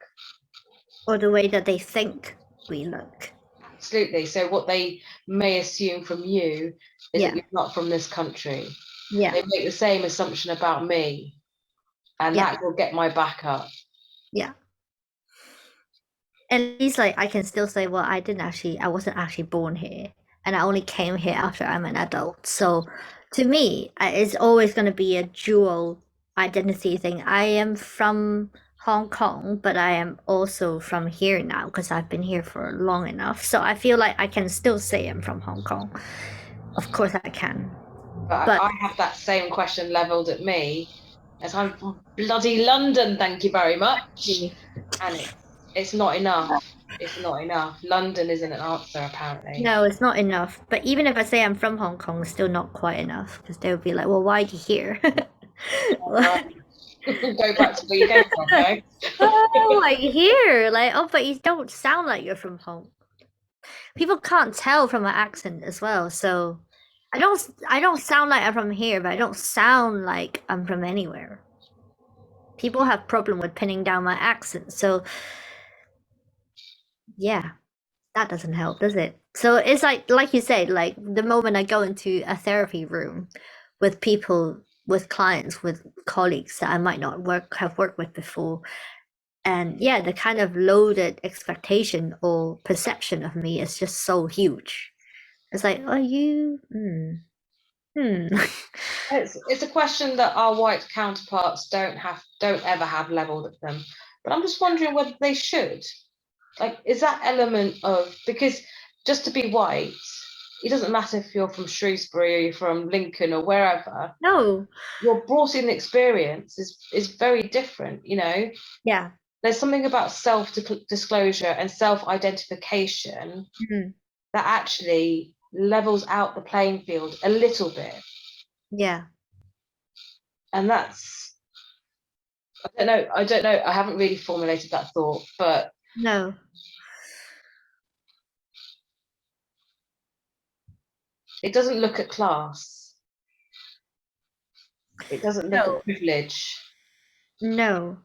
Or the way that they think we look. Absolutely. So what they may assume from you is that Yeah. you're not from this country. Yeah. They make the same assumption about me, and Yeah. that will get my back up. Yeah. At least like I can still say, well, I wasn't actually born here, and I only came here after I'm an adult. So to me, it's always going to be a dual identity thing. I am from Hong Kong, but I am also from here now because I've been here for long enough. So I feel like I can still say I'm from Hong Kong. Of course I can. But But I have that same question leveled at me as I'm from bloody London, thank you very much. And it's not enough. It's not enough. London isn't an answer, apparently. no, it's not enough. But even if I say I'm from Hong Kong, it's still not quite enough because they would be like, well, why are you here? Right. Go back to where you came from, okay? Oh, like here, like oh, but you don't sound like you're from home. People can't tell from my accent as well, so I don't sound like I'm from here, but I don't sound like I'm from anywhere. People have problem with pinning down my accent, so yeah, that doesn't help, does it? So it's like you said, like the moment I go into a therapy room with people, with clients, with colleagues that I might not have worked with before, and yeah, the kind of loaded expectation or perception of me is just so huge. It's like, are you hmm. It's a question that our white counterparts don't ever have leveled at them. But I'm just wondering whether they should. Like, is that element of, because just to be white, it doesn't matter if you're from Shrewsbury or you're from Lincoln or wherever, No. your brought in experience is very different, you know. Yeah. There's something about self-disclosure and self-identification Mhm. that actually levels out the playing field a little bit. Yeah. And that's, I don't know, I haven't really formulated that thought, but No. it doesn't look at class. It doesn't look No. at privilege. No.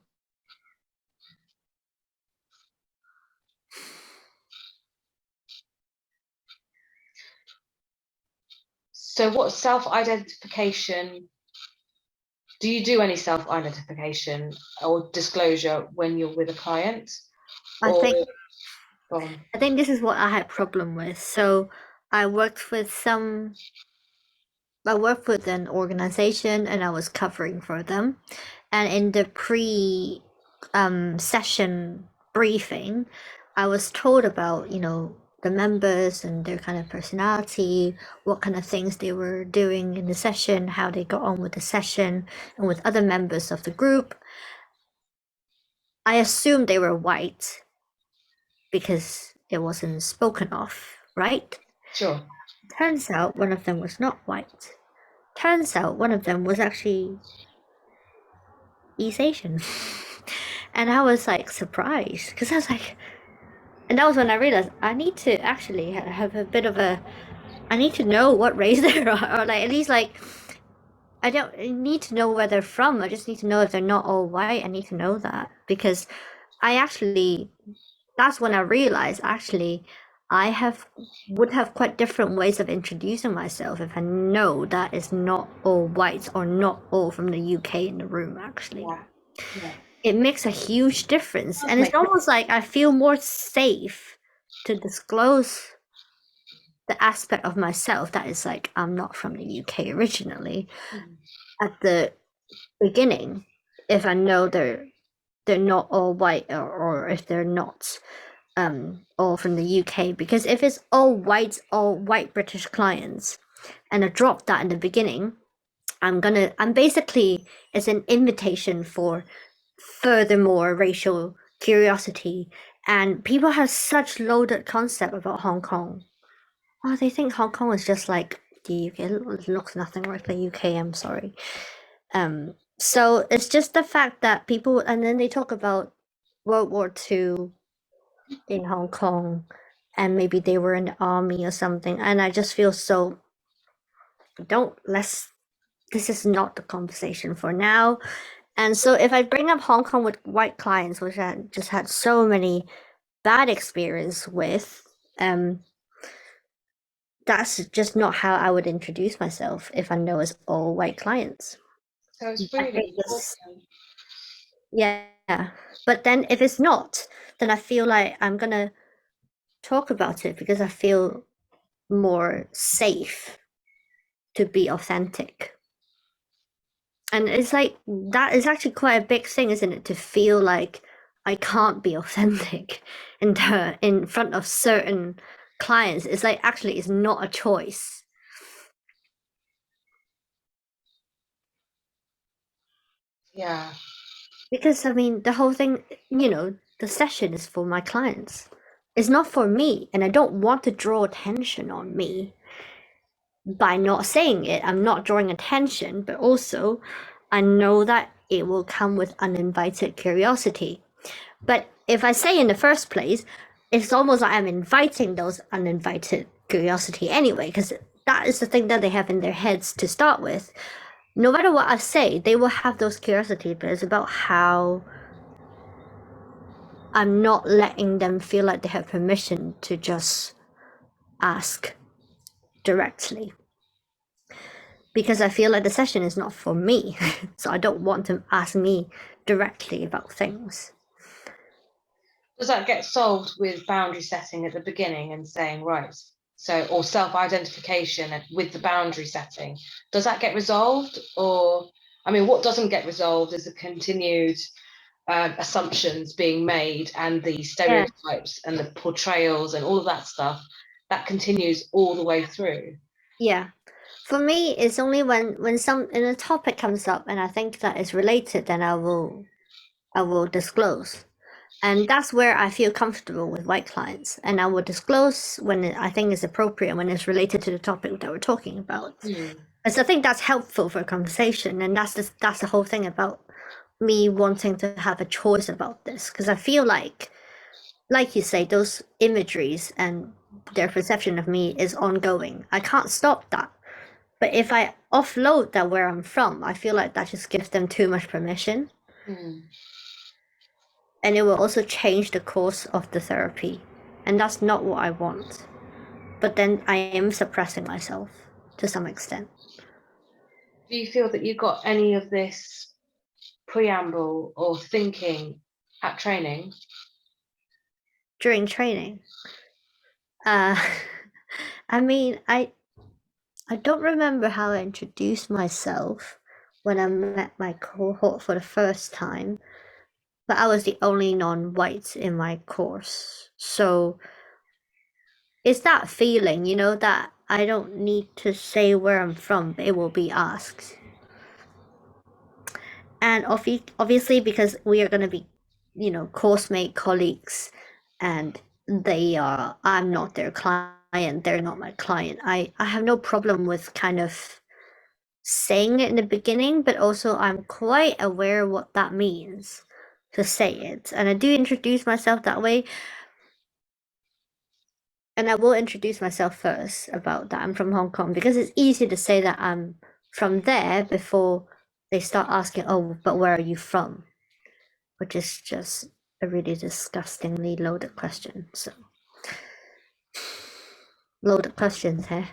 So what self-identification, do you do any self-identification or disclosure when you're with a client? I Or think go on. I think this is what I had problem with. So I worked with some I worked with an organization and I was covering for them. And in the pre session briefing, I was told about, the members and their kind of personality, what kind of things they were doing in the session, how they got on with the session and with other members of the group. I assumed they were white because it wasn't spoken of, right? Sure. Turns out one of them was not white. Turns out one of them was actually East Asian. And I was like surprised because I was like, and that was when I realized I need to actually have a bit of a, I need to know what race they are, or like at least like, I don't need to know where they're from. I just need to know if they're not all white. I need to know that because I actually, that's when I realized actually would have quite different ways of introducing myself if I know that it's not all whites or not all from the UK in the room actually. Yeah. Yeah. It makes a huge difference. Does And it's make almost like I feel more safe to disclose the aspect of myself that is like I'm not from the UK originally at the beginning if I know they're not all white or if they're not all from the UK, because if it's all white British clients and I drop that in the beginning, I'm basically, it's an invitation for furthermore racial curiosity, and people have such loaded concept about Hong Kong. Oh, they think Hong Kong is just like the UK. It looks nothing like the UK, I'm sorry. So it's just the fact that people, and then they talk about World War II in Hong Kong, and maybe they were in the army or something, and I just feel so, this is not the conversation for now. And so if I bring up Hong Kong with white clients, which I just had so many bad experience with, that's just not how I would introduce myself if I know it's all white clients. So it's I really think this, important. yeah. But then if it's not, then I feel like I'm gonna talk about it because I feel more safe to be authentic. And it's like that is actually quite a big thing, isn't it? To feel like I can't be authentic in front of certain clients. It's like actually it's not a choice. Yeah. Because I mean the whole thing, the session is for my clients. It's not for me, and I don't want to draw attention on me by not saying it. I'm not drawing attention, but also I know that it will come with uninvited curiosity. But if I say in the first place, it's almost like I'm inviting those uninvited curiosity anyway, because that is the thing that they have in their heads to start with. No matter what I say, they will have those curiosity, but it's about how I'm not letting them feel like they have permission to just ask directly. Because I feel like the session is not for me. So I don't want them to ask me directly about things. Does that get solved with boundary setting at the beginning and saying, right, so, or self-identification with the boundary setting? Does that get resolved? Or, I mean, what doesn't get resolved is the continued assumptions being made and the stereotypes and the portrayals and all of that stuff that continues all the way through. Yeah. For me, it's only when a topic comes up and I think that is related, then I will disclose. And that's where I feel comfortable with white clients. And I will disclose when I think is appropriate, when it's related to the topic that we're talking about. And so I think that's helpful for a conversation. And that's the whole thing about me wanting to have a choice about this. Because I feel like you say, those imageries and their perception of me is ongoing. I can't stop that. But if I offload that where I'm from, I feel like that just gives them too much permission. And it will also change the course of the therapy. And that's not what I want. But then I am suppressing myself to some extent. Do you feel that you got any of this preamble or thinking at training? During training. I mean, I don't remember how I introduced myself when I met my cohort for the first time, but I was the only non-white in my course. So it's that feeling, that I don't need to say where I'm from, but it will be asked. And obviously, because we are going to be, course mate colleagues, and I'm not their client, they're not my client. I have no problem with kind of saying it in the beginning, but also I'm quite aware what that means to say it. And I do introduce myself that way. And I will introduce myself first about that I'm from Hong Kong, because it's easy to say that I'm from there before they start asking, oh, but where are you from? Which is just a really disgustingly loaded question. So Loaded questions here.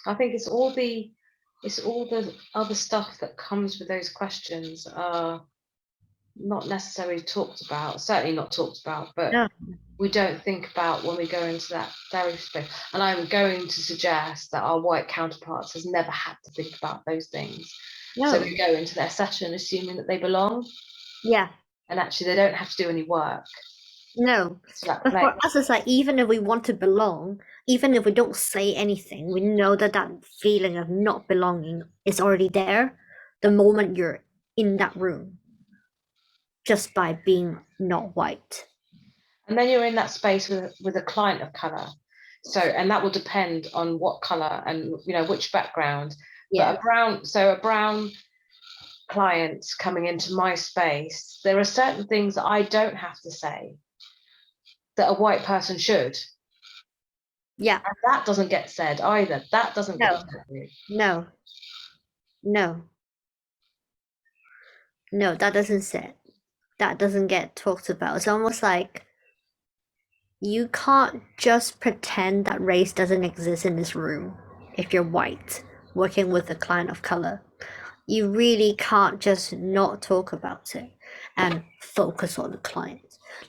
I think it's all the other stuff that comes with those questions are not necessarily talked about, certainly not talked about, but No. we don't think about when we go into that therapy space. And I'm going to suggest that our white counterparts has never had to think about those things. No. So they go into their session assuming that they belong. Yeah. And actually they don't have to do any work. No. So that But for place. us, it's like even if we want to belong, even if we don't say anything, we know that that feeling of not belonging is already there the moment you're in that room, just by being not white. And then you're in that space with a client of color. So, and that will depend on what color and which background. Yeah. But a brown client coming into my space, there are certain things that I don't have to say that a white person should. Yeah. And that doesn't get said either. That doesn't get No. said. No. No. No, that doesn't sit. That doesn't get talked about. It's almost like you can't just pretend that race doesn't exist in this room if you're white working with a client of color. You really can't just not talk about it and focus on the client.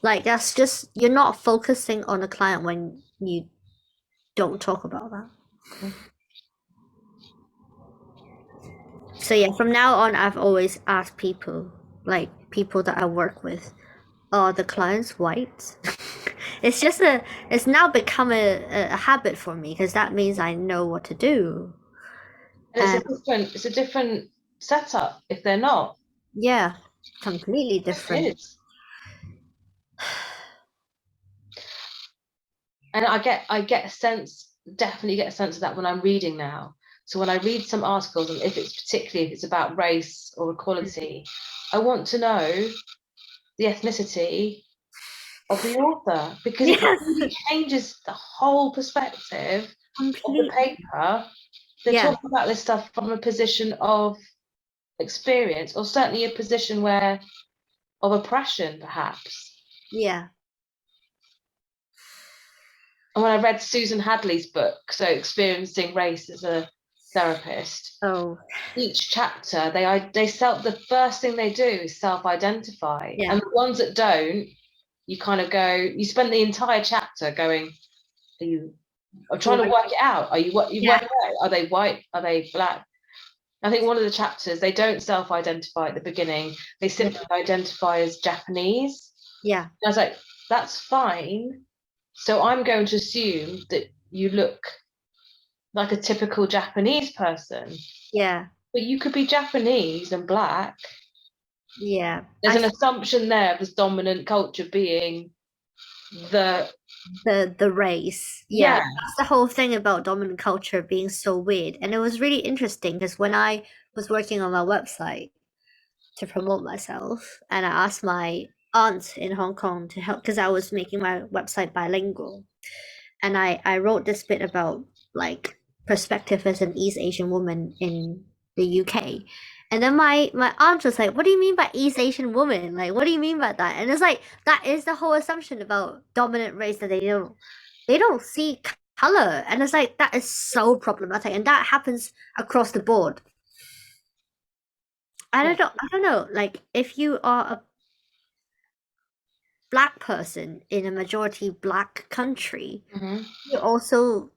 Like that's just you're not focusing on the client when you don't talk about that. So yeah, from now on I've always asked people, like people that I work with, are the clients white? It's just it's now become a habit for me because that means I know what to do. And And it's a different setup if they're not. yeah, completely It different. is. And definitely get a sense of that when I'm reading now. So when I read some articles, and if it's about race or equality, I want to know the ethnicity of the author, because it Yes, really changes the whole perspective of the completely. paper. They're Yeah, talking about this stuff from a position of experience, or certainly a position of oppression, perhaps. yeah. And when I read Susan Hadley's book, so Experiencing Race as a Therapist, Oh, each chapter the first thing they do is self-identify, yeah. and the ones that don't, you spend the entire chapter going, are you I'm trying to White. work it out. Are you what you Yeah, work it out? Are they white? Are they black? I think one of the chapters, they don't self-identify at the beginning. They yeah, simply identify as Japanese. yeah, And I was like, that's fine. So I'm going to assume that you look like a typical Japanese person, yeah, but you could be Japanese and black. yeah. There's an assumption there of this dominant culture being the The race. Yeah, yeah. that's the whole thing about dominant culture being so weird. And it was really interesting because when I was working on my website to promote myself, and I asked my aunt in Hong Kong to help because I was making my website bilingual, and I wrote this bit about like perspective as an East Asian woman in the UK. And then my aunt was like, "What do you mean by East Asian woman? Like, what do you mean by that?" And it's like that is the whole assumption about dominant race that they don't see color, and it's like that is so problematic, and that happens across the board. I don't know. Like, if you are a black person in a majority black country, Mm-hmm. you also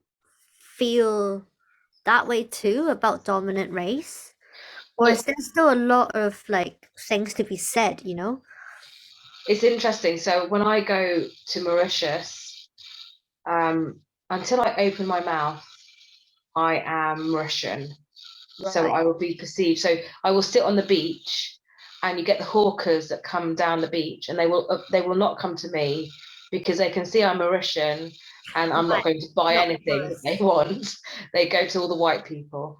feel that way too about dominant race? Or Look, is there still a lot of like things to be said? it's interesting. So when I go to Mauritius, until I open my mouth, I am Russian. So Right. I will be perceived. So I will sit on the beach, and you get the hawkers that come down the beach, and they will not come to me because they can see I'm Mauritian and I'm not Right. going to buy Not anything that they tourist. want. They go to all the white people.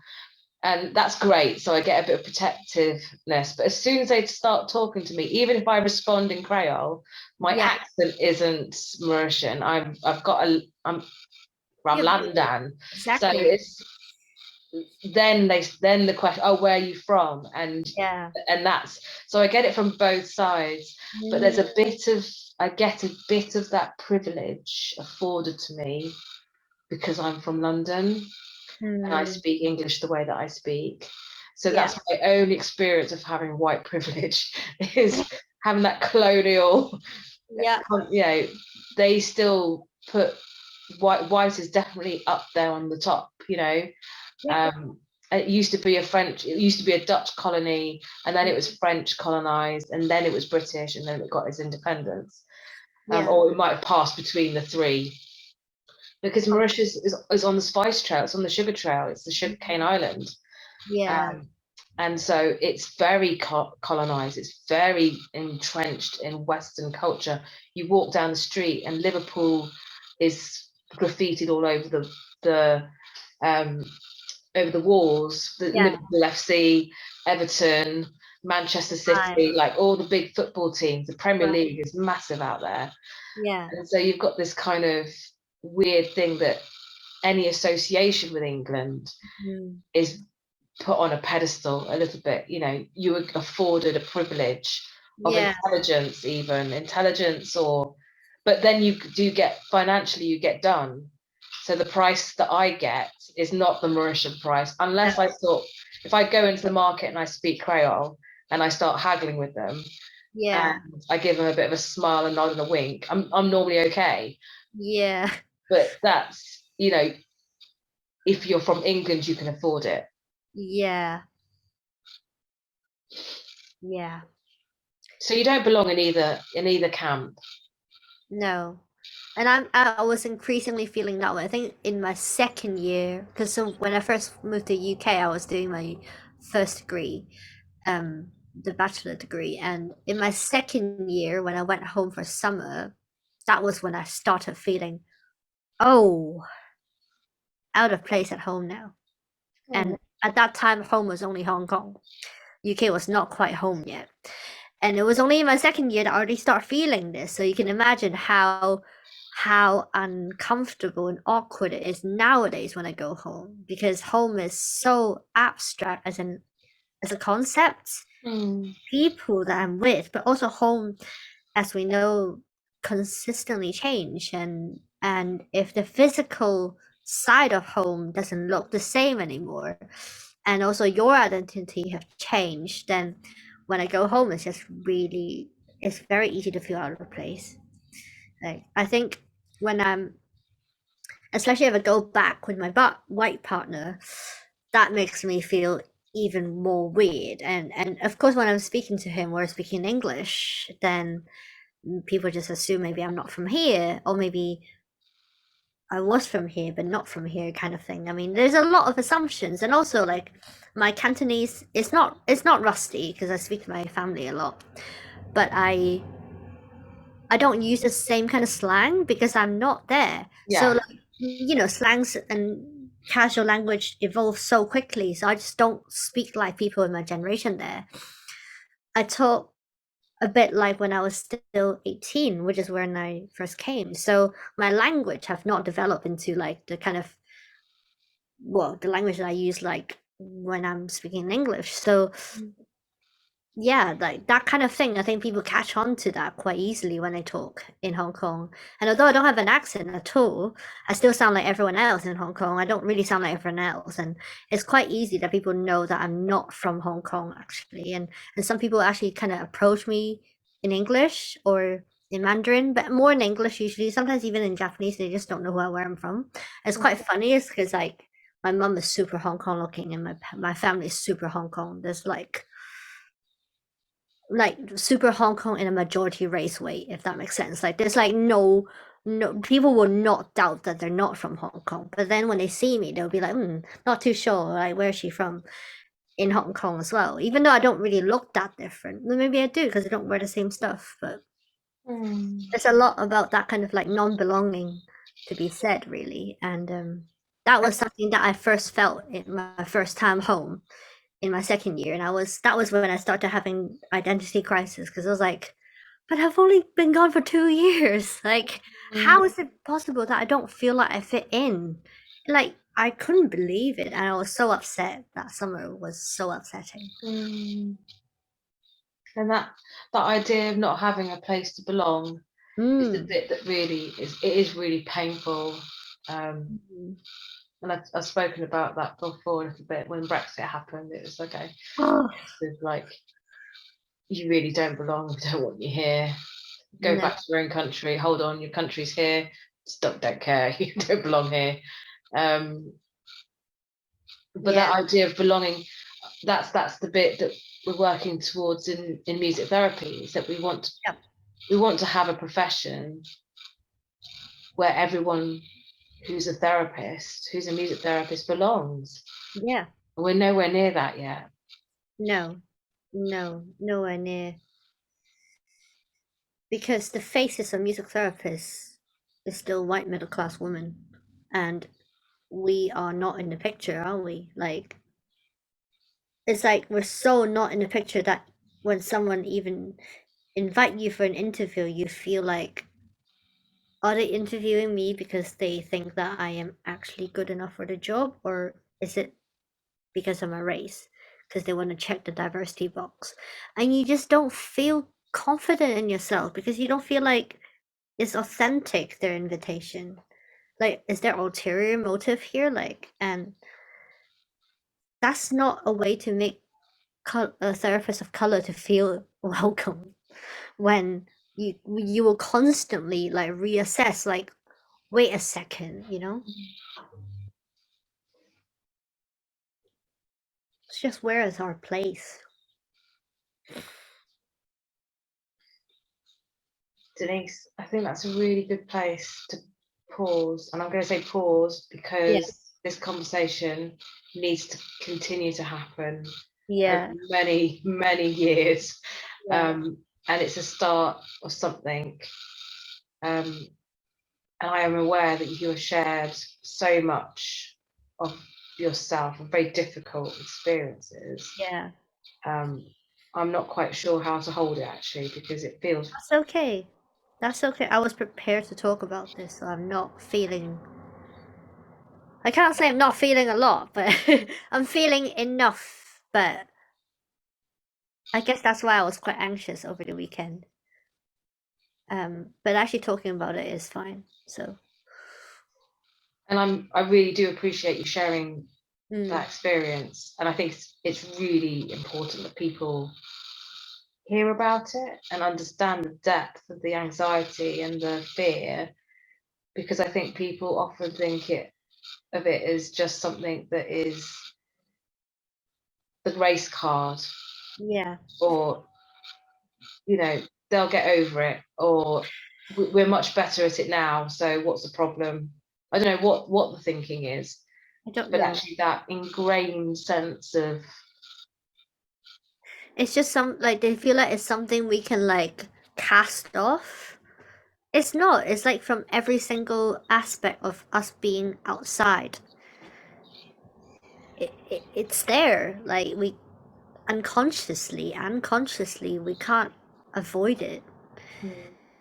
And that's great. So I get a bit of protectiveness. But as soon as they start talking to me, even if I respond in Creole, my Yeah. accent isn't Mauritian. I'm Yeah, London. So exactly. it's then the question, oh, where are you from? Yeah. And that's, so I get it from both sides, but Mm, I get a bit of that privilege afforded to me because I'm from London and I mm, speak English the way that I speak. So yeah. that's my only experience of having white privilege is having that colonial, Yeah. you know, they still put white is definitely up there on the top, you know. Yeah. It used to be a Dutch colony, and then it was French colonized, and then it was British, and then it got its independence. Yeah. Or it might have passed between the three, because Mauritius is on the spice trail, it's on the sugar trail, it's the sugarcane island. Yeah. Um, and so it's very colonized, it's very entrenched in Western culture. You walk down the street and Liverpool is graffitied all over the um, over the walls. The Yeah. Liverpool FC, Everton, Manchester Right. City, like all the big football teams. The Premier Right. League is massive out there, Yeah. and so you've got this kind of weird thing that any association with England Mm, is put on a pedestal a little bit. You know, you were afforded a privilege of yeah. intelligence, or but then you do get financially, you get done. So the price that I get is not the Mauritian price, unless I thought, if I go into the market and I speak Creole and I start haggling with them Yeah. and I give them a bit of a smile, a nod, and a wink, I'm normally okay. Yeah. But that's, you know, if you're from England, you can afford it. Yeah. Yeah. So you don't belong in either camp. No. And I was increasingly feeling that way. I think in my second year, because so when I first moved to UK, I was doing my first degree, the bachelor degree, and in my second year, when I went home for summer, that was when I started feeling, oh, out of place at home now. Mm. And at that time, home was only Hong Kong. UK was not quite home yet. And it was only in my second year that I already start feeling this. So you can imagine how uncomfortable and awkward it is nowadays when I go home because home is so abstract as a concept. Mm. People that I'm with, but also home, as we know, consistently change and if the physical side of home doesn't look the same anymore, and also your identity have changed, then when I go home, it's very easy to feel out of place. Like I think when I'm, especially if I go back with my white partner, that makes me feel even more weird. And of course, when I'm speaking to him, we're speaking English, then people just assume maybe I'm not from here, or maybe I was from here but not from here, kind of thing. I mean, there's a lot of assumptions, and also like my Cantonese, it's not rusty because I speak to my family a lot, but I don't use the same kind of slang because I'm not there. So Yeah. like slangs and casual language evolve so quickly, so I just don't speak like people in my generation there. I talk a bit like when I was still 18, which is when I first came. So my language have not developed into like the kind of, well, the language that I use like when I'm speaking English. So yeah, like that kind of thing. I think people catch on to that quite easily when I talk in Hong Kong. And although I don't have an accent at all, I still sound like everyone else in Hong Kong. I don't really sound like everyone else. And it's quite easy that people know that I'm not from Hong Kong actually. And some people actually kind of approach me in English or in Mandarin, but more in English usually. Sometimes even in Japanese, they just don't know where I'm from. It's quite funny, is because like my mum is super Hong Kong looking and my family is super Hong Kong. There's like super Hong Kong in a majority race way, if that makes sense. Like there's like no people will not doubt that they're not from Hong Kong. But then when they see me, they'll be like, not too sure, like where's she from in Hong Kong as well. Even though I don't really look that different. Well, maybe I do because I don't wear the same stuff, but Mm. there's a lot about that kind of like non-belonging to be said, really. And that was something that I first felt in my first time home in my second year, and that was when I started having identity crisis because I was like, but I've only been gone for 2 years. Like, Mm. how is it possible that I don't feel like I fit in? Like, I couldn't believe it, and I was so upset. That summer was so upsetting. Mm. And that idea of not having a place to belong is the Mm. bit that really is really painful. Mm. And I've spoken about that before a little bit when Brexit happened. It was like Oh, like you really don't belong. We don't want you here. Go no. back to your own country. Hold on, your country's here. Stop, don't care. You don't belong here. But Yeah. that idea of belonging, that's the bit that we're working towards in music therapy. Is that Yep. we want to have a profession where everyone who's a therapist, who's a music therapist, belongs. Yeah. And we're nowhere near that yet. No. No. Nowhere near. Because the faces of music therapists is still white middle class women, and we are not in the picture, are we? Like, it's like we're so not in the picture that when someone even invite you for an interview, you feel like, are they interviewing me because they think that I am actually good enough for the job, or is it because of my race? Because they want to check the diversity box, and you just don't feel confident in yourself because you don't feel like it's authentic, their invitation. Like, is there ulterior motive here? Like, and that's not a way to make a therapist of color to feel welcome when you will constantly like reassess, like, wait a second, it's just, where is our place? Denise, I think that's a really good place to pause. And I'm going to say pause Yeah. because this conversation needs to continue to happen over Yeah. many, many years. Yeah. And it's a start of something. And I am aware that you have shared so much of yourself and very difficult experiences. Yeah. Um, I'm not quite sure how to hold it actually because it feels That's okay. That's okay. I was prepared to talk about this, so I'm not feeling. I can't say I'm not feeling a lot, but I'm feeling enough. But I guess that's why I was quite anxious over the weekend. But actually talking about it is fine. So, and I really do appreciate you sharing mm, that experience, and I think it's really important that people hear about it and understand the depth of the anxiety and the fear, because I think people often think of it as just something that is the grace card, yeah, or they'll get over it, or we're much better at it now, so what's the problem. I don't know what the thinking is, I don't but know. actually that ingrained sense of It's just some, like, they feel like it's something we can like cast off. It's not. It's like from every single aspect of us being outside. It's there. Like, we unconsciously, we can't avoid it.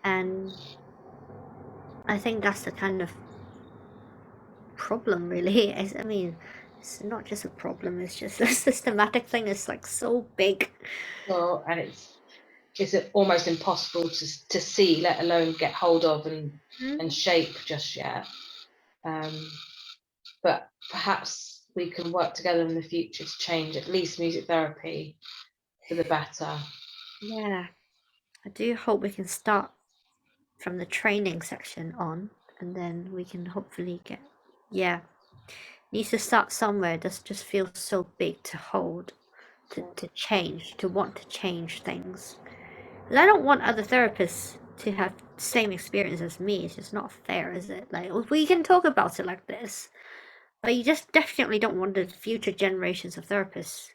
And I think that's the kind of problem, really. I mean, it's not just a problem, it's just a systematic thing. It's like so big. well, and it's almost impossible to see, let alone get hold of and shape just yet. But perhaps we can work together in the future to change at least music therapy for the better. Yeah, I do hope we can start from the training section on, and then we can hopefully get. Yeah, needs to start somewhere. This just feels so big to hold, to change, to want to change things. And I don't want other therapists to have the same experience as me. It's just not fair, is it? Like, we can talk about it like this, but you just definitely don't want the future generations of therapists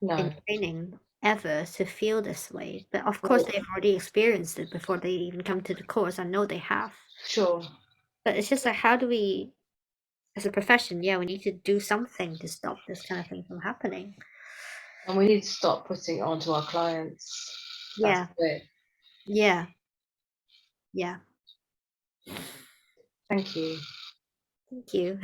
in No. training ever to feel this way. But of course, Well, they've already experienced it before they even come to the course. I know they have. sure. But it's just like, how do we, as a profession, yeah, we need to do something to stop this kind of thing from happening. And we need to stop putting it onto our clients. That's Yeah, it. yeah, yeah. Thank you. Thank you.